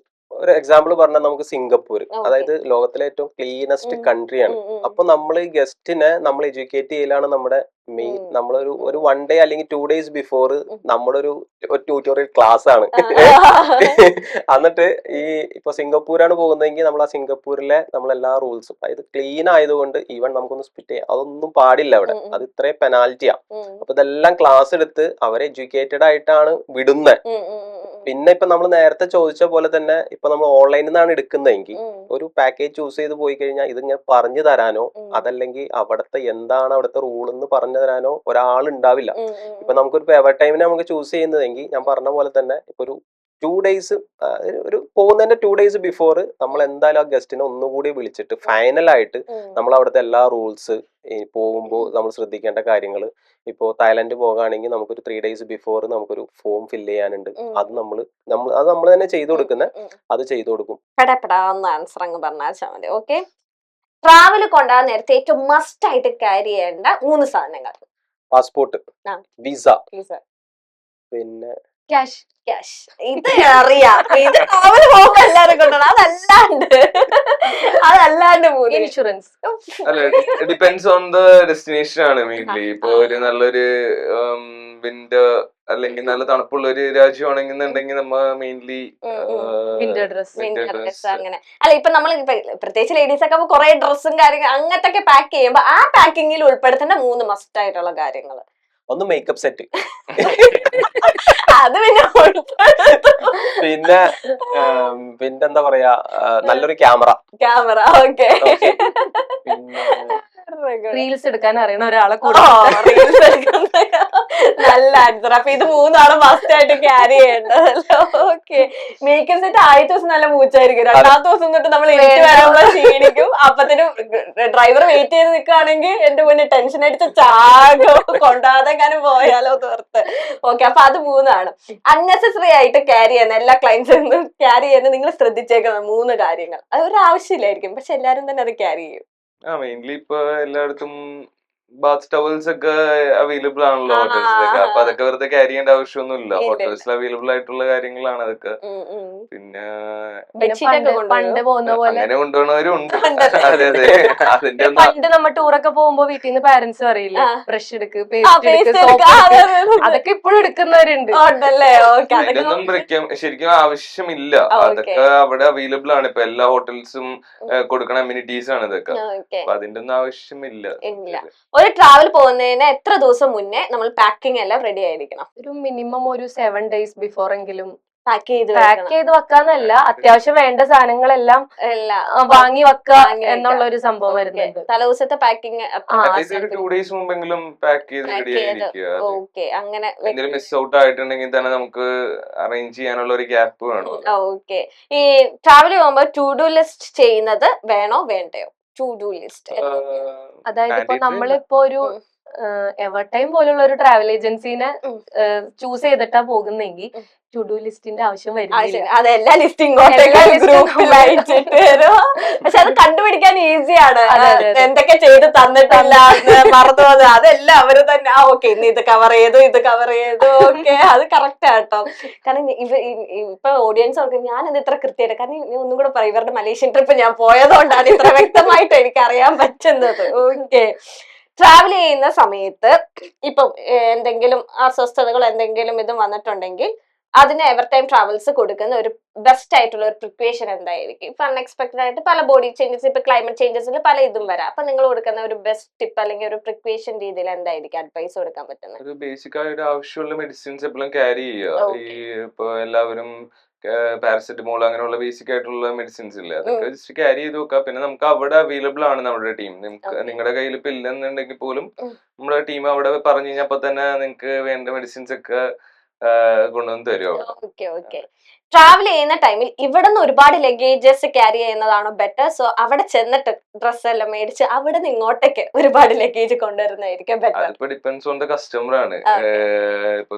S2: ഒരു എക്സാമ്പിൾ പറഞ്ഞാൽ നമുക്ക് സിംഗപ്പൂർ, അതായത് ലോകത്തിലെ ഏറ്റവും ക്ലീനസ്റ്റ് കൺട്രിയാണ്. അപ്പൊ നമ്മൾ ഗസ്റ്റിനെ നമ്മൾ എഡ്യൂക്കേറ്റ് ചെയ്യലാണ് നമ്മുടെ മെയിൻ. നമ്മളൊരു 1 day അല്ലെങ്കിൽ 2 days ബിഫോർ നമ്മളൊരു ട്യൂട്ടോറിയൽ ക്ലാസ് ആണ്. എന്നിട്ട് ഇപ്പൊ സിംഗപ്പൂരാണ് പോകുന്നതെങ്കിൽ നമ്മൾ ആ സിംഗപ്പൂരിലെ നമ്മളെല്ലാ റൂൾസും, അതായത് ക്ലീൻ ആയതുകൊണ്ട് ഈവൻ നമുക്കൊന്ന് സ്പിറ്റ് ചെയ്യാം, അതൊന്നും പാടില്ല അവിടെ, അത് ഇത്രയും പെനാൽറ്റിയാ. അപ്പൊ ഇതെല്ലാം ക്ലാസ് എടുത്ത് അവരെ എഡ്യൂക്കേറ്റഡ് ആയിട്ടാണ് വിടുന്നത്. പിന്നെ ഇപ്പൊ നമ്മൾ നേരത്തെ ചോദിച്ച പോലെ തന്നെ ഇപ്പൊ നമ്മൾ ഓൺലൈനിൽ നിന്നാണ് എടുക്കുന്നതെങ്കിൽ ഒരു പാക്കേജ് ചൂസ് ചെയ്ത് പോയി കഴിഞ്ഞാൽ ഇതിങ്ങനെ പറഞ്ഞു തരാനോ അതല്ലെങ്കിൽ അവിടുത്തെ എന്താണ് അവിടുത്തെ റൂൾ എന്ന് പറഞ്ഞു തരാനോ ഒരാൾ ഉണ്ടാവില്ല. ഇപ്പൊ നമുക്കൊരു പേവർ ടൈമിനെ നമുക്ക് ചൂസ് ചെയ്യുന്നതെങ്കിൽ ഞാൻ പറഞ്ഞ പോലെ തന്നെ ഇപ്പൊ ഒരു 2 days, ഒരു പോകുന്നതിന്റെ 2 days ബിഫോർ നമ്മൾ എന്തായാലും ആ ഗസ്റ്റിനെ ഒന്നുകൂടി വിളിച്ചിട്ട് ഫൈനലായിട്ട് നമ്മൾ അവിടുത്തെ എല്ലാ റൂൾസ് പോകുമ്പോൾ നമ്മൾ ശ്രദ്ധിക്കേണ്ട കാര്യങ്ങൾ, ഇപ്പോ തായ്ലൻഡ് പോകുകയാണെങ്കിൽ നമുക്കൊരു 3 days ബിഫോർ നമുക്കൊരു ഫോം ഫില്ല് ചെയ്യാനുണ്ട്. അത് നമ്മൾ തന്നെ ചെയ്തു കൊടുക്കുന്നത്, അത് ചെയ്തു കൊടുക്കും.
S4: ആൻസർ അങ്ങ് പറഞ്ഞാൽ മതി. ഓക്കെ, ട്രാവൽ കൊണ്ടുപോകാൻ നേരത്തെ ഏറ്റവും മസ്റ്റ് ആയിട്ട് ക്യാരി ചെയ്യേണ്ട 3 സാധനങ്ങൾ.
S2: പാസ്പോർട്ട്, വിസ, പിന്നെ
S1: ക്യാഷ്.
S4: ഇത് അറിയാം, ഇത് ട്രാവൽ പോകുമ്പോ എല്ലാരും കൊണ്ടുപോകണം. അതല്ലാണ്ട്
S1: ഇൻഷുറൻസ്.
S3: അല്ല, ഡിപെൻഡ്സ് ഓൺ ദ ഡെസ്റ്റിനേഷൻ ആണ് മെയിൻലി. ഇപ്പൊ ഒരു നല്ലൊരു വിന്റർ അല്ലെങ്കിൽ നല്ല തണുപ്പുള്ള ഒരു രാജ്യമാണെന്നുണ്ടെങ്കിൽ നമ്മ മെയിൻലി
S4: അങ്ങനെ. അല്ല, ഇപ്പൊ നമ്മൾ പ്രത്യേകിച്ച് ലേഡീസ് ഒക്കെ കുറെ ഡ്രസ്സും കാര്യങ്ങൾ അങ്ങനത്തെ ഒക്കെ പാക്ക് ചെയ്യുമ്പോ ആ പാക്കിങ്ങിൽ ഉൾപ്പെടുത്തേണ്ട 3 മസ്റ്റ് ആയിട്ടുള്ള കാര്യങ്ങൾ.
S2: ഒന്ന് മേക്കപ്പ് സെറ്റ്,
S4: അത്
S2: പിന്നെ പിന്നെന്താ പറയാ, നല്ലൊരു ക്യാമറ.
S4: ഓക്കെ,
S1: റീൽസ് എടുക്കാൻ അറിയണ ഒരാളെ
S4: നല്ല ആൻസർ. അപ്പൊ ഇത് 3 മസ്റ്റ് ആയിട്ട് ക്യാരി ചെയ്യേണ്ടതല്ലോ. ഓക്കെ, മേക്കപ്പ് സെറ്റ് ആദ്യത്തെ ദിവസം നല്ല മൂച്ചായിരിക്കും, 2ാമത്തെ ദിവസം തൊട്ട് നമ്മൾ എനിക്ക് വരുമ്പോ ക്ഷീണിക്കും. അപ്പത്തേനും ഡ്രൈവർ വെയിറ്റ് ചെയ്ത് നിൽക്കുകയാണെങ്കിൽ എന്റെ മുന്നേ ടെൻഷൻ അടിച്ച് ചാകോ, കൊണ്ടാതെ കാനും പോയാലോ തോർത്ത്. ഓക്കെ, അപ്പൊ അത് 3 അൺനെസസറി ആയിട്ട് ക്യാരി ചെയ്യുന്ന എല്ലാ ക്ലയൻസും ക്യാരി ചെയ്യുന്ന നിങ്ങൾ ശ്രദ്ധിച്ചേക്കുന്ന 3 കാര്യങ്ങൾ. അത് ഒരു ആവശ്യമില്ലായിരിക്കും, പക്ഷെ എല്ലാരും തന്നെ അത് ക്യാരി ചെയ്യും.
S3: മെയിൻലി ഇപ്പൊ എല്ലായിടത്തും ബാത്ത് ടവൽസ് ഒക്കെ അവൈലബിൾ ആണല്ലോ ഹോട്ടൽസിലൊക്കെ. അപ്പൊ അതൊക്കെ വെറുതെ ക്യാരി ചെയ്യേണ്ട ആവശ്യമൊന്നുമില്ല, ഹോട്ടൽസിൽ അവൈലബിൾ ആയിട്ടുള്ള കാര്യങ്ങളാണ് അതൊക്കെ. പിന്നെ
S1: പണ്ട് പോകുന്ന പോലെ
S3: അങ്ങനെ കൊണ്ടുപോകുന്നവരും ഉണ്ട്. അതെ അതെ, അതിന്റെ
S1: പണ്ട് നമ്മ ടൂറൊക്കെ പോകുമ്പോ വീട്ടിൽ നിന്ന് പാരന്റ്സ് പറയില്ലേ, ബ്രഷ് എടുക്ക്, പേസ്റ്റ് എടുക്ക്, സോപ്പ്, അതൊക്കെ ഇപ്പോഴും എടുക്കുന്നവരുണ്ട്.
S3: അതിനൊന്നും ശരിക്കും ആവശ്യമില്ല, അതൊക്കെ അവിടെ അവൈലബിൾ ആണ്. ഇപ്പൊ എല്ലാ ഹോട്ടൽസും കൊടുക്കണ അമ്യൂണിറ്റീസ് ആണ് ഇതൊക്കെ. അപ്പൊ അതിന്റെ ഒന്നും ആവശ്യമില്ല.
S4: ഒരു ട്രാവൽ പോകുന്നതിന് എത്ര ദിവസം മുന്നേ നമ്മൾ പാക്കിംഗ് എല്ലാം റെഡി ആയിരിക്കണം?
S1: ഒരു മിനിമം ഒരു 7 days ബിഫോർ എങ്കിലും
S4: പാക്ക് ചെയ്ത്
S1: വെക്കാന്നല്ല, അത്യാവശ്യം വേണ്ട സാധനങ്ങളെല്ലാം വാങ്ങി വെക്കുക എന്നുള്ള ഒരു സംഭവം വരുന്നുണ്ട്.
S4: തലേദിവസത്തെ പാക്കിംഗ്
S3: 2 days മുമ്പെങ്കിലും പാക്ക് ചെയ്ത് റെഡി ആയിരിക്കുക.
S4: അങ്ങനെ
S3: എന്തെങ്കിലും മിസ് ഔട്ട് ആയിട്ടുണ്ടെങ്കിൽ തന്നെ നമുക്ക് അറേഞ്ച് ചെയ്യാനുള്ള ഒരു ഗ്യാപ്പ് വേണം.
S4: ഓക്കെ, ഈ ട്രാവൽ പോകുമ്പോ ടു ഡു ലിസ്റ്റ് ചെയ്യുന്നത് വേണോ വേണ്ടയോ? ടു ഡു ലിസ്റ്റ്
S1: അതായത് ഇപ്പൊ നമ്മളിപ്പോ ഒരു എവർ ടൈം പോലുള്ള ഒരു ട്രാവൽ ഏജൻസിനെ ചൂസ് ചെയ്തിട്ടാ പോകുന്നെങ്കിൽ ടു ഡു ലിസ്റ്റിന്റെ ആവശ്യം വരുന്നില്ല.
S4: അതെല്ലാ ലിസ്റ്റിംഗ് പക്ഷെ അത് കണ്ടുപിടിക്കാൻ ഈസിയാണ്. എന്തൊക്കെ ചെയ്ത് തന്നിട്ടില്ല, മറന്നു പോകുന്നത്, അതെല്ലാം അവര് തന്നെ ഓക്കെ ഇന്ന് ഇത് കവർ ചെയ്തു, ഇത് കവർ ചെയ്തു. ഓക്കെ, അത് കറക്റ്റ് ആട്ടോ. കാരണം ഇപ്പൊ ഓഡിയൻസ് ഓർക്കും ഞാൻ ഇത് ഇത്ര കൃത്യമായിട്ട്, കാരണം ഒന്നും കൂടെ പറയും, ഇവരുടെ മലേഷ്യൻ ട്രിപ്പ് ഞാൻ പോയതുകൊണ്ടാണ് ഇത്ര വ്യക്തമായിട്ട് എനിക്ക് അറിയാൻ പറ്റുന്നത്. ഓക്കെ, ട്രാവൽ ചെയ്യുന്ന സമയത്ത് ഇപ്പം എന്തെങ്കിലും അസ്വസ്ഥതകൾ എന്തെങ്കിലും ഇതും വന്നിട്ടുണ്ടെങ്കിൽ അതിന് എവർ ടൈം ട്രാവൽസ് കൊടുക്കുന്ന ഒരു ബെസ്റ്റ് ആയിട്ടുള്ള ഒരു പ്രിപ്പറേഷൻ എന്തായിരിക്കും? ഇപ്പൊ അൺഎക്സ്പെക്ടഡ് ആയിട്ട് പല ബോഡി ചേഞ്ചസ്, ഇപ്പൊ ക്ലൈമറ്റ് ചേഞ്ചസിൽ പല ഇതും വരാം. അപ്പൊ നിങ്ങൾ കൊടുക്കുന്ന ഒരു ബെസ്റ്റ് ടിപ്പ് അല്ലെങ്കിൽ ഒരു പ്രിപ്പറേഷൻ രീതിയിൽ എന്തായിരിക്കും അഡ്വൈസ് കൊടുക്കാൻ പറ്റുന്നത്?
S3: ഒരു ബേസിക് ആയിട്ട് ആവശ്യമുള്ള മെഡിസിൻസ് എപ്പോഴും ക്യാരി ചെയ്യുക. ഈ ഇപ്പൊ എല്ലാവരും പാരസെറ്റമോൾ അങ്ങനെയുള്ള ബേസിക് ആയിട്ടുള്ള മെഡിസിൻസ് ഇല്ലേ, അതൊക്കെ ജസ്റ്റ് ക്യാരി ചെയ്ത് വെക്കാം. പിന്നെ നമുക്ക് അവിടെ അവൈലബിൾ ആണ് നമ്മുടെ ടീം. നിങ്ങളുടെ കയ്യിൽ ഇപ്പൊ ഇല്ലെന്നുണ്ടെങ്കിൽ പോലും നമ്മുടെ ടീം അവിടെ പറഞ്ഞു കഴിഞ്ഞാൽ അപ്പൊ തന്നെ നിങ്ങൾക്ക് വേണ്ട മെഡിസിൻസ് ഒക്കെ കൊണ്ടുവന്ന് തരും.
S4: ട്രാവൽ ചെയ്യുന്ന ടൈമിൽ ഇവിടെ നിന്ന് ഒരുപാട് ലഗേജസ് ക്യാരി ചെയ്യുന്നതാണോ ബെറ്റർ? സോ അവിടെ ചെന്നിട്ട് ഡ്രസ് എല്ലാം മേടിച്ച് അവിടെ നിന്ന് ഇങ്ങോട്ടേക്ക് ഒരുപാട് ലഗേജ് കൊണ്ടുവരുന്നതായിരിക്കും ബെറ്റർ?
S3: അതിപ്പോ ഡിപ്പെൻസ് ഓൺ ദ കസ്റ്റമർ ആണ്. ഇപ്പൊ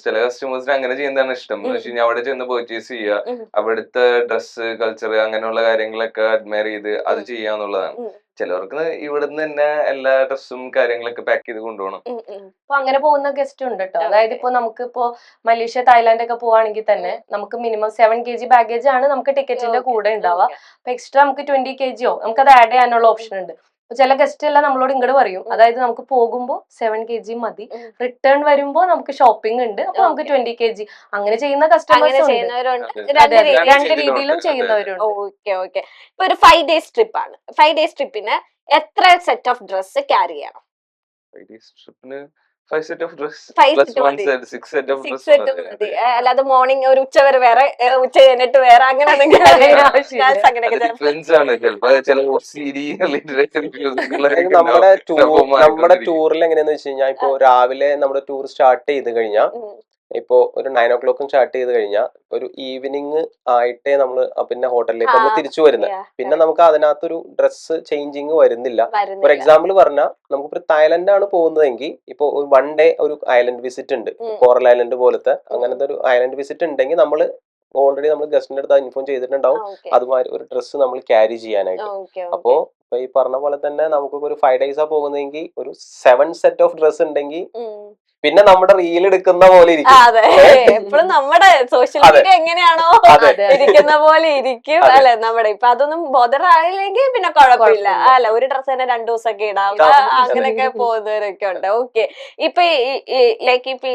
S3: ചില കസ്റ്റമേഴ്സിന് അങ്ങനെ ചെയ്യുന്നതാണ് ഇഷ്ടം. എന്ന് വെച്ച് കഴിഞ്ഞാൽ അവിടെ ചെന്ന് പർച്ചേസ് ചെയ്യുക, അവിടുത്തെ ഡ്രസ്സ് കൾച്ചർ അങ്ങനെയുള്ള കാര്യങ്ങളൊക്കെ അഡ്മയർ ചെയ്ത് അത് ചെയ്യാന്നുള്ളതാണ്. ചിലവർക്ക് ഇവിടുന്ന് തന്നെ എല്ലാ ഡ്രസ്സും കാര്യങ്ങളൊക്കെ പാക്ക് ചെയ്ത് കൊണ്ടുപോകണം.
S1: അപ്പൊ അങ്ങനെ പോകുന്ന ഗസ്റ്റ് ഉണ്ട് കേട്ടോ. അതായത് ഇപ്പൊ നമുക്ക് ഇപ്പോ മലേഷ്യ തായ്ലാന്റ് ഒക്കെ പോവാണെങ്കിൽ തന്നെ നമുക്ക് മിനിമം 7 kg ബാഗേജ് ആണ് നമുക്ക് ടിക്കറ്റിന്റെ കൂടെ ഉണ്ടാവുക. അപ്പൊ എക്സ്ട്രാ നമുക്ക് 20 kg നമുക്ക് അത് ആഡ് ചെയ്യാനുള്ള ഓപ്ഷൻ ഉണ്ട്. ചില ഗസ്റ്റ് എല്ലാം നമ്മളോട് ഇങ്ങോട്ട് പറയും, അതായത് നമുക്ക് പോകുമ്പോ 7 kg മതി, റിട്ടേൺ വരുമ്പോ നമുക്ക് ഷോപ്പിംഗ് ഉണ്ട്, അപ്പൊ നമുക്ക് 20 kg അങ്ങനെ ചെയ്യുന്ന കസ്റ്റമേഴ്സ് രണ്ട് രീതിയിലും ചെയ്യുന്നവരുണ്ട്.
S4: ഇപ്പൊ ഒരു 5 days ട്രിപ്പ് ആണ്. 5 days ട്രിപ്പിന് എത്ര സെറ്റ് ഓഫ് ഡ്രസ് ക്യാരി ചെയ്യണം?
S3: 5 days ട്രിപ്പിന് 5 set of dress.
S4: 5
S3: plus
S4: set
S3: 1
S4: മതി.
S3: set, 6 set of
S4: 6
S3: dress
S4: set
S3: മതി.
S4: മതി. അല്ലാതെ മോർണിംഗ് ഒരു ഉച്ച വരെ വേറെ, ഉച്ച കഴിഞ്ഞിട്ട് വേറെ, അങ്ങനെ
S3: ഡിഫറൻസ് ആണ്. ചിലപ്പോ ചില
S2: നമ്മുടെ ടൂറിൽ എങ്ങനെയാന്ന് വെച്ച് കഴിഞ്ഞാൽ ഇപ്പൊ രാവിലെ നമ്മുടെ ടൂർ സ്റ്റാർട്ട് ചെയ്ത് കഴിഞ്ഞാൽ ഇപ്പോ ഒരു 9 o'clock സ്റ്റാർട്ട് ചെയ്ത് കഴിഞ്ഞാൽ ഒരു ഈവനിങ് ആയിട്ടേ നമ്മള് പിന്നെ ഹോട്ടലിലേക്ക് നമ്മൾ തിരിച്ചു വരുന്നത്. പിന്നെ നമുക്ക് അതിനകത്തൊരു ഡ്രസ്സ് ചേഞ്ചിങ് വരുന്നില്ല. ഫോർ എക്സാമ്പിൾ പറഞ്ഞാൽ നമുക്കിപ്പോ തായ്ലൻഡ് ആണ് പോകുന്നതെങ്കിൽ ഇപ്പൊ 1 day ഒരു ഐലൻഡ് വിസിറ്റ് ഉണ്ട്, കോറൽ ഐലൻഡ് പോലത്തെ അങ്ങനത്തെ ഒരു ഐലൻഡ് വിസിറ്റ് ഉണ്ടെങ്കിൽ നമ്മള് ഓൾറെഡി നമ്മൾ ഗസ്റ്റിന്റെ അടുത്ത് ഇൻഫോം ചെയ്തിട്ടുണ്ടാവും അതുമാതിരി ഒരു ഡ്രസ്സ് നമ്മൾ ക്യാരി ചെയ്യാനായിട്ട്. അപ്പോ ഈ പറഞ്ഞ പോലെ തന്നെ നമുക്കിപ്പോ ഒരു 5 days പോകുന്നതെങ്കിൽ ഒരു 7 set of ഡ്രസ് ഉണ്ടെങ്കിൽ പിന്നെ നമ്മുടെ റീൽ എടുക്കുന്ന പോലെ ഇരിക്കും.
S4: എപ്പോഴും നമ്മുടെ സോഷ്യൽ മീഡിയ എങ്ങനെയാണോ ഇരിക്കുന്ന പോലെ ഇരിക്കും അല്ലെ നമ്മുടെ. ഇപ്പൊ അതൊന്നും ബോധർ ആയില്ലെങ്കിൽ പിന്നെ കുഴപ്പമില്ല അല്ല, ഒരു ഡ്രസ് തന്നെ 2 ദിവസമൊക്കെ ഇടാം, അങ്ങനെയൊക്കെ പോകുന്നവരൊക്കെ ഉണ്ട്. ഓക്കെ. ഇപ്പൊ ലൈക്ക് ഇപ്പൊ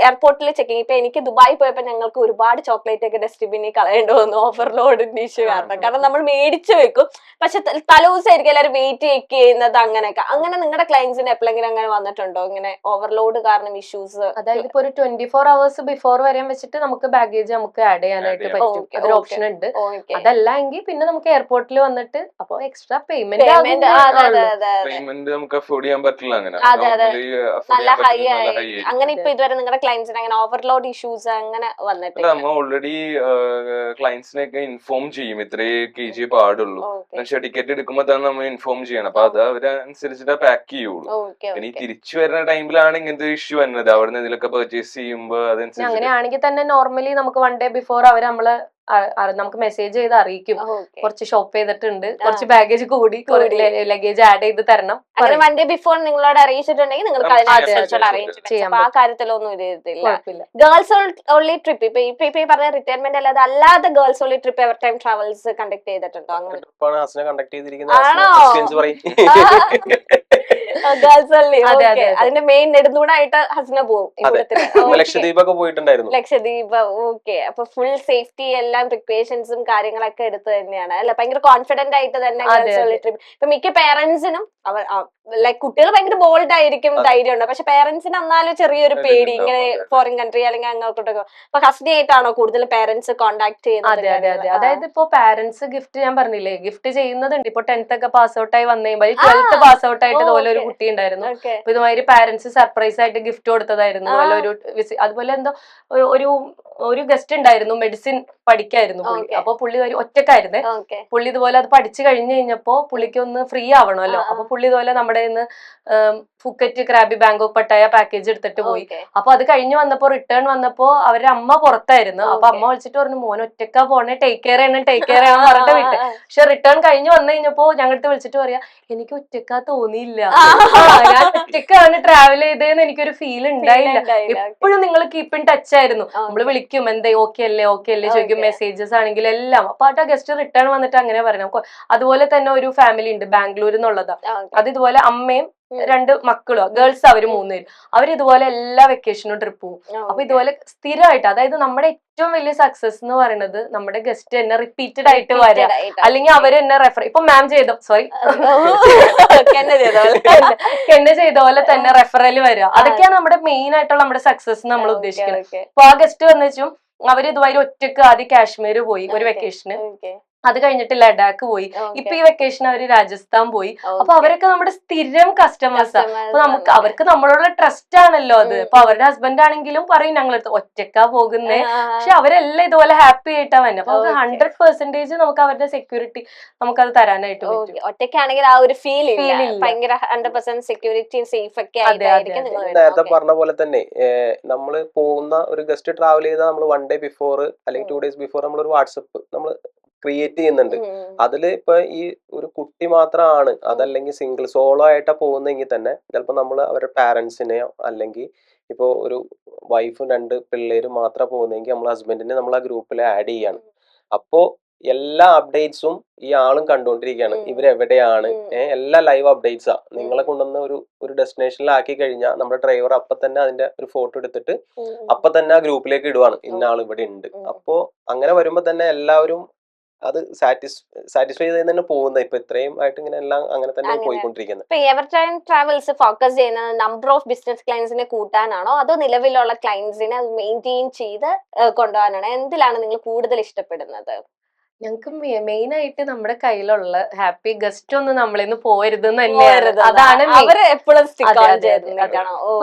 S4: എയർപോർട്ടിൽ ചെക്കിങ്, ഇപ്പൊ എനിക്ക് ദുബായി പോയപ്പോ ഞങ്ങൾക്ക് ഒരുപാട് ചോക്ലേറ്റ് ഒക്കെ ഡസ്റ്റ്ബിന്നിൽ കളയേണ്ടി വന്നു, ഓവർലോഡിന്റെ ഇഷ്യൂ കാരണം നമ്മൾ മേടിച്ചു വെക്കും, പക്ഷെ തലേദിവസമായിരിക്കും എല്ലാവരും വെയിറ്റ് ചെക്ക് ചെയ്യുന്നത്, അങ്ങനെയൊക്കെ. അങ്ങനെ നിങ്ങളുടെ ക്ലയൻസിന് എപ്പോഴെങ്കിലും അങ്ങനെ വന്നിട്ടുണ്ടോ, ഇങ്ങനെ ഓവർലോഡ് കാരണം ഇഷ്യൂസ്?
S1: അതായത് ഇപ്പൊ ഒരു 24 hours ബിഫോർ വരാൻ വെച്ചിട്ട് നമുക്ക് ബാഗേജ് നമുക്ക് ആഡ് ചെയ്യാനായിട്ട് പറ്റും, അതൊരു ഓപ്ഷൻ ഉണ്ട്. അതല്ല എങ്കിൽ പിന്നെ നമുക്ക് എയർപോർട്ടിൽ വന്നിട്ട് അപ്പൊ എക്സ്ട്രാ പേയ്മെന്റ്
S3: നമുക്ക് അഫോർഡ് ചെയ്യാൻ പറ്റില്ല.
S4: നല്ല ഹൈ ആയി അങ്ങനെ ഇപ്പൊ ഇതുവരെ നിങ്ങളുടെ ക്ലയൻസിന് അങ്ങനെ ഓവർലോഡ് ഇഷ്യൂസ് അങ്ങനെ വന്നിട്ടില്ല?
S3: നമ്മൾ ഓൾറെഡി ക്ലയൻസിനെയൊക്കെ ഇൻഫോം ചെയ്യും ഇത്രേ kg പാടുള്ളൂ, പക്ഷെ ടിക്കറ്റ് എടുക്കുമ്പോ തന്നെ നമ്മൾ ഇൻഫോം ചെയ്യണം. അപ്പൊ അത് അവരനുസരിച്ചിട്ട് പാക്ക് ചെയ്യുള്ളൂ. പിന്നെ തിരിച്ചു വരുന്ന ടൈമിലാണ് ഇങ്ങനത്തെ ഇഷ്യൂ വരുന്നത്, അവിടെ നിന്ന് ഇതിലൊക്കെ പർച്ചേസ് ചെയ്യുമ്പോ അതനുസരിച്ച്.
S1: അങ്ങനെയാണെങ്കിൽ തന്നെ നോർമലി നമുക്ക് 1 day ബിഫോർ അവർ നമ്മള് നമുക്ക് മെസ്സേജ് ചെയ്ത് അറിയിക്കും, കുറച്ച് ഷോപ്പ് ചെയ്തിട്ടുണ്ട്, കുറച്ച് ബാഗേജ് കൂടി ലഗേജ് ആഡ് ചെയ്ത് തരണം.
S4: അങ്ങനെ 1 day ബിഫോർ നിങ്ങളോട് അറിയിച്ചിട്ടുണ്ടെങ്കിൽ നിങ്ങൾക്ക് അതിനനുസരിച്ചുള്ള അറേഞ്ച് ചെയ്യാം. ആ കാര്യത്തിലൊന്നും ഇതില്ല. ഗേൾസ് ഓൺലി ട്രിപ്പ് ഇപ്പൊ പറഞ്ഞ റിട്ടയർമെന്റ് അല്ലാതെ girls only trip ever time travels conduct ചെയ്തിട്ടുണ്ടോ? അങ്ങനെ ഗേൾസ് ഓൺലി. അതിന്റെ മെയിൻ നെടുന്തൂണായിട്ട് ഹസ്ന പോകും.
S2: ലക്ഷദ്വീപ് ഒക്കെ പോയിട്ടുണ്ടായിരുന്നു.
S4: ലക്ഷദ്വീപ്. ഓക്കെ. അപ്പൊ ഫുൾ സേഫ്റ്റി എല്ലാം പ്രിപ്പറേഷൻസും കാര്യങ്ങളൊക്കെ എടുത്ത് തന്നെയാണ് അല്ലെ, ഭയങ്കര കോൺഫിഡന്റ് ആയിട്ട് തന്നെ ഗേൾസ് ഓൺലി ട്രിപ്പ്. ഇപ്പൊ മിക്ക പേരന്റ്സിനും ലൈക് കുട്ടികൾ ഭയങ്കര ബോൾഡ് ആയിരിക്കും, ധൈര്യം ഉണ്ട്, പക്ഷെ പേരന്റ്സിന് എന്നാലും ചെറിയൊരു പേടി, ഇങ്ങനെ ഫോറിൻ കൺട്രി അല്ലെങ്കിൽ അങ്ങോട്ടൊക്കെ. അപ്പൊ ഹസ്നി ആയിട്ടാണോ കൂടുതൽ പേരന്റ്സ് കോണ്ടാക്ട് ചെയ്യുന്നത്?
S1: അതായത് ഇപ്പൊ പാരന്റ്സ് ഗിഫ്റ്റ്, ഞാൻ പറഞ്ഞില്ലേ ഗിഫ്റ്റ് ചെയ്യുന്നതുണ്ട്. ഇപ്പൊ 10th ഒക്കെ പാസ് ഔട്ട് ആയി വന്നു കഴിയുമ്പോൾ 12th പാസ് ഔട്ട് ആയിട്ട് ഇതുപോലെ ഒരു കുട്ടി ഉണ്ടായിരുന്നു. അപ്പൊ ഇതുമാതിരി പാരന്റ്സ് സർപ്രൈസ് ആയിട്ട് ഗിഫ്റ്റ് കൊടുത്തതായിരുന്നു. അതുപോലെ എന്തോ ഒരു ഗസ്റ്റ് ഉണ്ടായിരുന്നു, മെഡിസിൻ പഠിക്കായിരുന്നു പുള്ളി. അപ്പൊ പുള്ളി ഒറ്റക്കായിരുന്നേ. പുള്ളി ഇതുപോലെ അത് പഠിച്ചു കഴിഞ്ഞു കഴിഞ്ഞപ്പോ പുള്ളിക്ക് ഒന്ന് ഫ്രീ ആവണമല്ലോ. അപ്പൊ പുള്ളി ഇതുപോലെ നമ്മുടെ Phuket, Krabi, Bangkok, Pattaya package എടുത്തിട്ട് പോയി. അപ്പൊ അത് കഴിഞ്ഞ് വന്നപ്പോ റിട്ടേൺ വന്നപ്പോ അവരുടെ അമ്മ പുറത്തായിരുന്നു. അപ്പൊ അമ്മ വിളിച്ചിട്ട് പറഞ്ഞു, മോൻ ഒറ്റക്കാ പോണേ, ടേക്ക് കെയർ ചെയ്യണം എന്ന് പറഞ്ഞിട്ട് വിട്ട്. പക്ഷെ റിട്ടേൺ കഴിഞ്ഞ് വന്നു കഴിഞ്ഞപ്പോ ഞങ്ങളുടെ വിളിച്ചിട്ട് പറയാ, എനിക്ക് ഒറ്റക്കാ തോന്നിയില്ല, ഞാൻ ഒറ്റക്കാണ് ട്രാവൽ ചെയ്തതെന്ന് എനിക്കൊരു ഫീൽ ഉണ്ടായില്ല. എപ്പോഴും നിങ്ങൾ കീപ്പ് ഇൻ ടച്ച് ആയിരുന്നു. നമ്മള് വിളിക്കും, എന്താ ഓക്കെ അല്ലേ ചോദിക്കും, മെസ്സേജസ് ആണെങ്കിലും എല്ലാം. അപ്പൊ ആ ഗസ്റ്റ് റിട്ടേൺ വന്നിട്ട് അങ്ങനെ പറഞ്ഞു. അതുപോലെ തന്നെ ഒരു ഫാമിലി ഉണ്ട് ബാംഗ്ലൂരിൽ നിന്നുള്ളതാ. അത് ഇതുപോലെ അമ്മയും 2 മക്കളും, ഗേൾസ് അവര് 3 പേര്. അവരിതുപോലെ എല്ലാ വെക്കേഷനും ട്രിപ്പ് പോകും. അപ്പൊ ഇതുപോലെ സ്ഥിരമായിട്ട്, അതായത് നമ്മുടെ ഏറ്റവും വലിയ സക്സസ് എന്ന് പറയുന്നത് നമ്മുടെ ഗസ്റ്റ് തന്നെ റിപ്പീറ്റഡ് ആയിട്ട് വരിക, അല്ലെങ്കിൽ അവര് തന്നെ റെഫർ. ഇപ്പൊ മാം കെന്നെ ചെയ്ത പോലെ തന്നെ റെഫറൽ വരിക. അതൊക്കെയാണ് നമ്മുടെ മെയിൻ ആയിട്ടുള്ള നമ്മുടെ സക്സസ് നമ്മൾ ഉദ്ദേശിക്കുന്നത്. അപ്പൊ ആ ഗസ്റ്റ് വന്നു അവര് ഇതുവരെ ഒറ്റക്ക് ആദ്യം കാശ്മീർ പോയി ഒരു വെക്കേഷന്, അത് കഴിഞ്ഞിട്ട് ലഡാക്ക് പോയി, ഇപ്പൊ ഈ വെക്കേഷൻ അവര് രാജസ്ഥാൻ പോയി. അപ്പൊ അവരൊക്കെ നമ്മുടെ സ്ഥിരം കസ്റ്റമേഴ്സാ. അപ്പൊ അവർക്ക് നമ്മളോടുള്ള ട്രസ്റ്റ് ആണല്ലോ അത്. അപ്പൊ അവരുടെ ഹസ്ബൻഡ് ആണെങ്കിലും പറയും ഞങ്ങളടുത്ത് ഒറ്റക്കാ പോകുന്നേ, പക്ഷെ അവരെല്ലാം ഇതുപോലെ ഹാപ്പി ആയിട്ടാ വന്നെ. അപ്പൊ 100% നമുക്ക് അവരുടെ സെക്യൂരിറ്റി നമുക്കത് തരാനായിട്ട് പറ്റും.
S4: ഒറ്റയ്ക്കാണെങ്കിൽ ആ ഒരു ഫീൽ ഭയങ്കര 100% സെക്യൂരിറ്റി സേഫ് ഒക്കെ ആയിരിക്കും.
S2: നേരത്തെ പറഞ്ഞ പോലെ തന്നെ നമ്മള് പോകുന്ന ഒരു ഗസ്റ്റ് ട്രാവൽ ചെയ്താൽ നമ്മൾ 1 day ബിഫോർ അല്ലെങ്കിൽ 2 days ബിഫോർ നമ്മളൊരു വാട്സപ്പ് നമ്മൾ ക്രിയേറ്റ് ചെയ്യുന്നുണ്ട്. അതില് ഇപ്പൊ ഈ ഒരു കുട്ടി മാത്രമാണ് അതല്ലെങ്കിൽ സിംഗിൾ സോളോ ആയിട്ടാ പോകുന്നെങ്കിൽ തന്നെ ചിലപ്പോ നമ്മൾ അവരുടെ പാരന്റ്സിനെയോ അല്ലെങ്കിൽ ഇപ്പൊ ഒരു വൈഫും 2 പിള്ളേരും മാത്രം പോകുന്നെങ്കിൽ നമ്മൾ ഹസ്ബൻഡിനെ നമ്മൾ ആ ഗ്രൂപ്പിൽ ആഡ് ചെയ്യാണ്. അപ്പോ എല്ലാ അപ്ഡേറ്റ്സും ഈ ആളും കണ്ടുകൊണ്ടിരിക്കുകയാണ്, ഇവരെവിടെയാണ്, എല്ലാ ലൈവ് അപ്ഡേറ്റ്സാ. നിങ്ങളെ കൊണ്ടുവന്ന് ഒരു ഡെസ്റ്റിനേഷനിലാക്കി കഴിഞ്ഞാൽ നമ്മുടെ ഡ്രൈവർ അപ്പൊ തന്നെ അതിന്റെ ഒരു ഫോട്ടോ എടുത്തിട്ട് അപ്പൊ തന്നെ ആ ഗ്രൂപ്പിലേക്ക് ഇടുവാണ്, ഇന്ന ആൾ ഇവിടെ ഉണ്ട്. അപ്പോ അങ്ങനെ വരുമ്പോ തന്നെ എല്ലാവരും അത് സാറ്റിസ്ഫൈ ചെയ്ത് തന്നെ പോകുന്നത്. ഇപ്പൊ ഇത്രയും ആയിട്ട് ഇങ്ങനെ എല്ലാം അങ്ങനെ തന്നെ പോയിക്കൊണ്ടിരിക്കുന്നത്.
S4: ഇപ്പൊ എവർടൈം ട്രാവൽസ് ഫോക്കസ് ചെയ്യുന്നത് നമ്പർ ഓഫ് ബിസിനസ് ക്ലയൻസിനെ കൂട്ടാനാണോ അതോ നിലവിലുള്ള ക്ലയൻസിനെ മെയിൻറ്റെയിൻ ചെയ്ത് കൊണ്ടുപോകാനാണോ? എന്തിലാണ് നിങ്ങൾ കൂടുതൽ ഇഷ്ടപ്പെടുന്നത്?
S1: ഞങ്ങൾക്ക് മെയിൻ ആയിട്ട് നമ്മുടെ കയ്യിലുള്ള ഹാപ്പി ഗസ്റ്റ് ഒന്നും നമ്മളിന്ന് പോരുത് തന്നെയാണ്. അതാണ്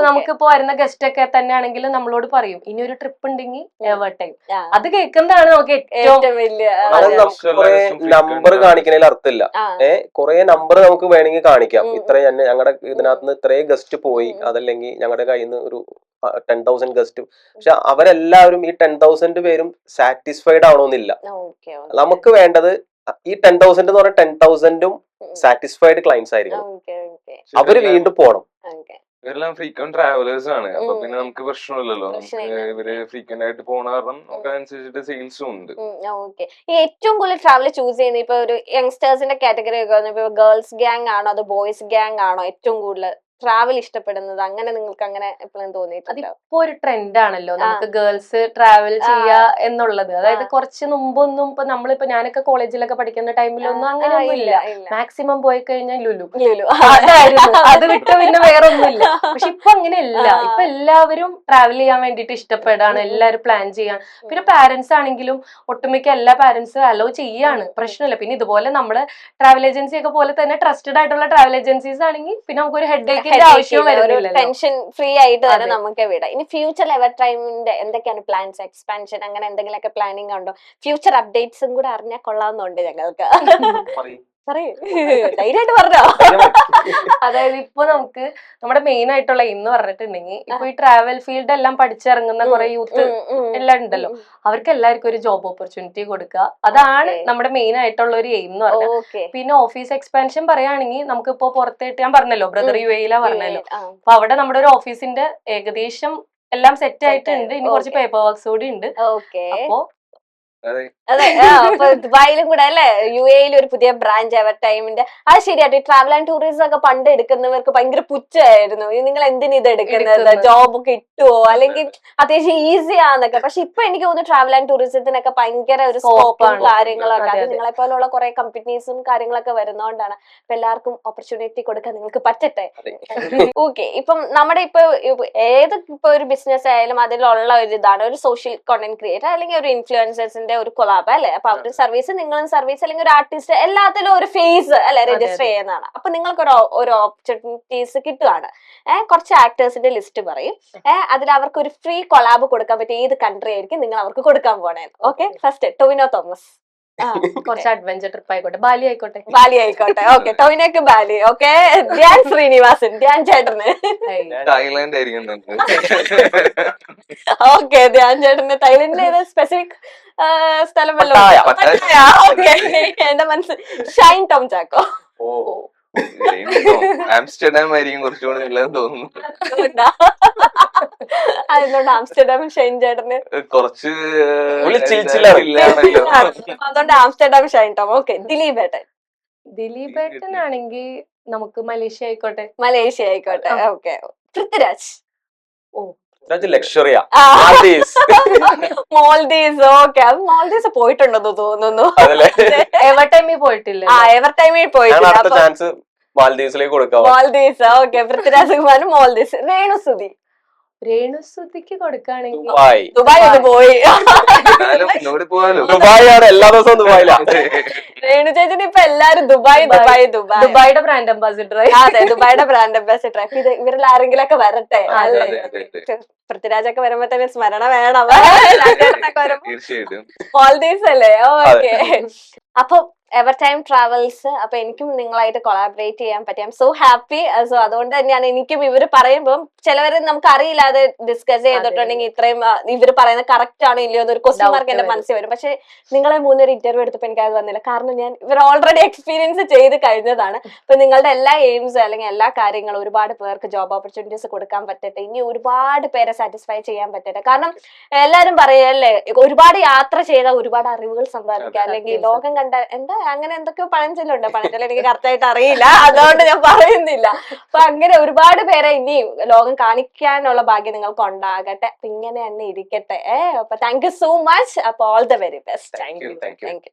S1: നമുക്കിപ്പോ വരുന്ന ഗസ്റ്റ് ഒക്കെ തന്നെ ആണെങ്കിലും നമ്മളോട് പറയും ഇനി ഒരു ട്രിപ്പ് ഉണ്ടെങ്കിൽ എവർടൈം. അത് കേൾക്കുന്നതാണ് നമുക്ക് ഏറ്റവും വലിയ.
S2: നമ്പർ കാണിക്കുന്നതിൽ അർത്ഥമില്ല. കുറെ നമ്പർ നമുക്ക് വേണമെങ്കിൽ കാണിക്കാം, ഇത്രയും ഞങ്ങളുടെ ഇതിനകത്ത് നിന്ന് ഇത്രയും ഗസ്റ്റ് പോയി, അതല്ലെങ്കിൽ ഞങ്ങളുടെ കയ്യിൽ നിന്ന് ഒരു 10,000 ഗസ്റ്റ്. പക്ഷെ അവരെല്ലാവരും ഈ 10,000 പേരും സാറ്റിസ്ഫൈഡ് ആവണമെന്നില്ല. നമുക്ക് വേണ്ടത് ഈ 10,000 എന്ന് പറഞ്ഞാൽ 10,000 സാറ്റിസ്ഫൈഡ് ക്ലയൻസ് ആയിരിക്കണം. അവര് വീണ്ടും പോണം.
S3: ഇവരെല്ലാം ഫ്രീക്വന്റ് ട്രാവലേഴ്സ് ആണ്. അപ്പൊ പിന്നെ നമുക്ക് പ്രശ്നമില്ലല്ലോ, ഇവര് ഫ്രീക്വന്റ് ആയിട്ട് പോണ കാരണം നമുക്ക് അതനുസരിച്ചിട്ട് സെയിൽസും ഉണ്ട്.
S4: ഏറ്റവും കൂടുതൽ ട്രാവൽ ചൂസ് ചെയ്യുന്നത് ഇപ്പൊ ഒരു യങ്സ്റ്റേഴ്സിന്റെ കാറ്റഗറി ഒക്കെ ഇപ്പൊ ഗേൾസ് ഗ്യാങ് ആണോ അതോ ബോയ്സ് ഗ്യാങ് ആണോ ഏറ്റവും കൂടുതൽ ട്രാവൽ ഇഷ്ടപ്പെടുന്നത്? അങ്ങനെ നിങ്ങൾക്ക് അങ്ങനെ എപ്പോഴും തോന്നിയിട്ടില്ല?
S1: അതിപ്പോ ഒരു ട്രെൻഡ് ആണല്ലോ നമുക്ക് ഗേൾസ് ട്രാവൽ ചെയ്യാ എന്നുള്ളത്. അതായത് കുറച്ച് മുമ്പൊന്നും ഇപ്പൊ നമ്മളിപ്പോ ഞാനൊക്കെ കോളേജിലൊക്കെ പഠിക്കുന്ന ടൈമിലൊന്നും അങ്ങനെയൊന്നും ഇല്ല. മാക്സിമം പോയി കഴിഞ്ഞാൽ ലുലു അതായിരുന്നു, അത് വിട്ട് പിന്നെ വേറെ ഒന്നുമില്ല. പക്ഷെ ഇപ്പൊ അങ്ങനെയല്ല. ഇപ്പൊ എല്ലാവരും ട്രാവൽ ചെയ്യാൻ വേണ്ടിട്ട് ഇഷ്ടപ്പെടാണ്, എല്ലാവരും പ്ലാൻ ചെയ്യാൻ. പിന്നെ പാരന്റ്സ് ആണെങ്കിലും ഒട്ടുമിക്ക എല്ലാ പാരന്റ്സും അലോ ചെയ്യാണ്, പ്രശ്നമില്ല. പിന്നെ ഇതുപോലെ നമ്മള് ട്രാവൽ ഏജൻസി ഒക്കെ പോലെ തന്നെ ട്രസ്റ്റഡ് ആയിട്ടുള്ള ട്രാവൽ ഏജൻസീസ് ആണെങ്കിൽ പിന്നെ നമുക്കൊരു ഹെഡ്
S4: ടെൻഷൻ ഫ്രീ ആയിട്ട് തന്നെ നമുക്ക് വിടാം. ഇനി ഫ്യൂച്ചർ എവർടൈമിന്റെ എന്തൊക്കെയാണ് പ്ലാൻസ്, എക്സ്പാൻഷൻ അങ്ങനെ എന്തെങ്കിലുമൊക്കെ പ്ലാനിങ് ഉണ്ടോ? ഫ്യൂച്ചർ അപ്ഡേറ്റ്സും കൂടെ അറിഞ്ഞാൽ കൊള്ളാവുന്നുണ്ട് ഞങ്ങൾക്ക്. ധൈര്യമായിട്ട് പറഞ്ഞോ.
S1: അതായത് ഇപ്പൊ നമുക്ക് നമ്മുടെ മെയിൻ ആയിട്ടുള്ള എന്ന് പറഞ്ഞിട്ടുണ്ടെങ്കിൽ ഇപ്പൊ ഈ ട്രാവൽ ഫീൽഡ് എല്ലാം പഠിച്ചിറങ്ങുന്ന കുറെ യൂത്ത് എല്ലാം ഉണ്ടല്ലോ, അവർക്ക് എല്ലാവർക്കും ഒരു ജോബ് ഓപ്പർച്യൂണിറ്റി കൊടുക്കുക. അതാണ് നമ്മുടെ മെയിൻ ആയിട്ടുള്ള ഒരു എയിം എന്ന് പറഞ്ഞാൽ. പിന്നെ ഓഫീസ് എക്സ്പാൻഷൻ പറയുകയാണെങ്കിൽ നമുക്കിപ്പോ പുറത്തേട്ട് ഞാൻ പറഞ്ഞല്ലോ ബ്രദർ UAE പറഞ്ഞല്ലോ, അപ്പൊ അവിടെ നമ്മുടെ ഒരു ഓഫീസിന്റെ ഏകദേശം എല്ലാം സെറ്റ് ആയിട്ടുണ്ട്. ഇനി കുറച്ച് പേപ്പർ വർക്ക്സ് കൂടി ഉണ്ട്. അപ്പോ
S4: അതെ, അപ്പൊ ദുബായിലും കൂടെ അല്ലെ UAE ഒരു പുതിയ ബ്രാഞ്ച് എവർടൈമിന്റെ. അത് ശരിയായിട്ട് ട്രാവൽ ആൻഡ് ടൂറിസം ഒക്കെ പണ്ട് എടുക്കുന്നവർക്ക് ഭയങ്കര പുച്ഛമായിരുന്നു, നിങ്ങൾ എന്തിനു ഇത് എടുക്കുന്നത്, ജോബ് കിട്ടുവോ അല്ലെങ്കിൽ അത്യാവശ്യം ഈസി ആന്നൊക്കെ. പക്ഷെ ഇപ്പൊ എനിക്ക് തോന്നുന്നു ട്രാവൽ ആൻഡ് ടൂറിസത്തിനൊക്കെ ഭയങ്കര ഒരു സ്കോപ്പും കാര്യങ്ങളൊക്കെ, അത് നിങ്ങളെ പോലുള്ള കുറെ കമ്പനീസും കാര്യങ്ങളൊക്കെ വരുന്നോണ്ടാണ്. അപ്പൊ എല്ലാവർക്കും ഓപ്പർച്യൂണിറ്റി കൊടുക്കാൻ നിങ്ങൾക്ക് പറ്റട്ടെ. ഓക്കെ, ഇപ്പം നമ്മുടെ ഇപ്പൊ ഇപ്പൊ ഒരു ബിസിനസ് ആയാലും അതിലുള്ള ഒരു ഇതാണ് ഒരു സോഷ്യൽ കോണ്ടന്റ് ക്രിയേറ്റർ അല്ലെങ്കിൽ ഒരു ഇൻഫ്ലുവൻസേഴ്സിന്റെ ഒരു കൊളാബ് അല്ലെ. അപ്പൊ അവരുടെ സർവീസ് നിങ്ങളും സർവീസ് അല്ലെങ്കിൽ ഒരു ആർട്ടിസ്റ്റ് എല്ലാത്തിലും ഒരു ഫേസ് അല്ലെ രജിസ്റ്റർ ചെയ്യുന്നതാണ്. അപ്പൊ നിങ്ങൾക്ക് ഒരു ഓപ്പർച്യൂണിറ്റീസ് കിട്ടുകയാണ്. കുറച്ച് ആക്ടേഴ്സിന്റെ ലിസ്റ്റ് പറയും, അതിൽ അവർക്ക് ഒരു ഫ്രീ കൊളാബ് കൊടുക്കാൻ പറ്റിയ ഏത് കൺട്രി ആയിരിക്കും നിങ്ങൾ അവർക്ക് കൊടുക്കാൻ പോണേ? Okay, first Tovino Thomas.
S1: കുറച്ച് അഡ്വഞ്ചർ ട്രിപ്പ് ആയിക്കോട്ടെ, ബാലി ആയിക്കോട്ടെ.
S4: ഓക്കെ, ടൊവിനോക്ക് ബാലി. ഓക്കെ, ധ്യാൻ ശ്രീനിവാസൻ, ധ്യാൻ ചേട്ടന്
S3: തായ്ലാൻഡ് ആയിരിക്കും.
S4: ഓക്കെ, ധ്യാൻ ചേട്ടന് തായ്ലൻഡിലെ സ്പെസിഫിക് സ്ഥലം വല്ലോ? ഓക്കെ, എന്റെ മനസ്സിൽ ഷൈൻ ടോം ചാക്കോ.
S3: ആംസ്റ്റർഡാം ആയിരിക്കും കുറച്ചുകൂടെ നല്ലതെന്ന് തോന്നുന്നു.
S4: അതുകൊണ്ട് ആംസ്റ്റർഡാം ഷൈൻ ചേട്ടന്
S3: കുറച്ച്
S4: അതുകൊണ്ട് ആംസ്റ്റർഡാം ഷൈൻ ടോം. ഓക്കെ, ദിലീപ്
S1: ഏട്ടനാണെങ്കിൽ നമുക്ക് മലേഷ്യ ആയിക്കോട്ടെ.
S4: ഓക്കെ, പൃഥ്വിരാജ്. മോൾഡീവ്സ്. ഓക്കെ, അത് മോൾഡീവ്സ് പോയിട്ടുണ്ടെന്ന് തോന്നുന്നു.
S1: എവർടൈമിൽ പോയിട്ടില്ല.
S4: എവർടൈമിൽ പോയിട്ടില്ല.
S2: മാൽദീവ്സിലേക്ക് കൊടുക്കാം.
S4: Maldives. Okay, Prithviraj Kumar Maldives. Renusudhi.
S1: രേണുസുതിക്ക് കൊടുക്കുകയാണെങ്കിൽ
S2: ദുബായ്
S4: ദുബായ് ഒന്ന് പോയി.
S3: എന്നാലും മുന്നോട്ട് പോകാലോ.
S2: ദുബായാണ് എല്ലാ ദിവസവും ദുബായിലാണ്.
S4: രേണു ചേച്ചിന് ഇപ്പൊ എല്ലാരും ദുബായ് ദുബായ് ദുബായ്.
S1: ദുബായുടെ ബ്രാൻഡ് അംബാസിഡർ
S4: അതെ, ദുബായുടെ ബ്രാൻഡ് അംബാസിഡർ. ഇത് ഇവരിൽ ആരെങ്കിലും ഒക്കെ വരട്ടെ.
S1: അതെ,
S3: അതെ, അതെ, അതെ.
S4: പൃഥ്വിരാജൊക്കെ വരുമ്പോ തന്നെ സ്മരണ വേണം.
S3: തീർച്ചയായിട്ടും.
S4: ഹോളിഡേയ്സ് അല്ലേ? ഓക്കെ. അപ്പൊ എവർ ടൈം ട്രാവൽസ്, അപ്പൊ എനിക്കും നിങ്ങളായിട്ട് കൊളാബറേറ്റ് ചെയ്യാൻ പറ്റി. I M so happy. So അതുകൊണ്ട് തന്നെയാണ് എനിക്കും ഇവര് പറയുമ്പോൾ ചിലവരെ നമുക്ക് അറിയില്ലാതെ ഡിസ്കസ് ചെയ്തിട്ടുണ്ടെങ്കിൽ ഇത്രയും ഇവര് പറയുന്നത് കറക്റ്റ് ആണോ ഇല്ലയോ എന്നൊരു ക്വസ്റ്റ്യൻ മാർക്ക് എന്റെ മനസ്സിൽ വരും. പക്ഷെ നിങ്ങളെ മൂന്നൊരു ഇന്റർവ്യൂ എടുത്തപ്പോൾ എനിക്ക് അത് വന്നില്ല. കാരണം ഞാൻ ഇവർ ഓൾറെഡി എക്സ്പീരിയൻസ് ചെയ്ത് കഴിഞ്ഞതാണ്. അപ്പൊ നിങ്ങളുടെ എല്ലാ എയിംസ് അല്ലെങ്കിൽ എല്ലാ കാര്യങ്ങളും ഒരുപാട് പേർക്ക് ജോബ് ഓപ്പർച്യൂണിറ്റീസ് കൊടുക്കാൻ പറ്റട്ടെ. ഇനി ഒരുപാട് പേരെ സാറ്റിസ്ഫൈ ചെയ്യാൻ പറ്റട്ടെ. കാരണം എല്ലാരും പറയല്ലേ, ഒരുപാട് യാത്ര ചെയ്താൽ ഒരുപാട് അറിവുകൾ സമ്പാദിക്കാം, അല്ലെങ്കിൽ ലോകം കണ്ട എന്താ അങ്ങനെ എന്തൊക്കെയോ പഴഞ്ചൊല്ലുണ്ട്. പഴഞ്ചൊല്ല് എനിക്ക് കറക്റ്റ് ആയിട്ട് അറിയില്ല, അതുകൊണ്ട് ഞാൻ പറയുന്നില്ല. അപ്പൊ അങ്ങനെ ഒരുപാട് പേരെ ഇനി ലോകം കാണിക്കാനുള്ള ഭാഗ്യം നിങ്ങൾക്ക് ഉണ്ടാകട്ടെ. അപ്പൊ ഇങ്ങനെ തന്നെ ഇരിക്കട്ടെ. അപ്പൊ താങ്ക് യു സോ മച്ച്. അപ്പൊ all the very best.
S3: Thank you.
S4: Thank you.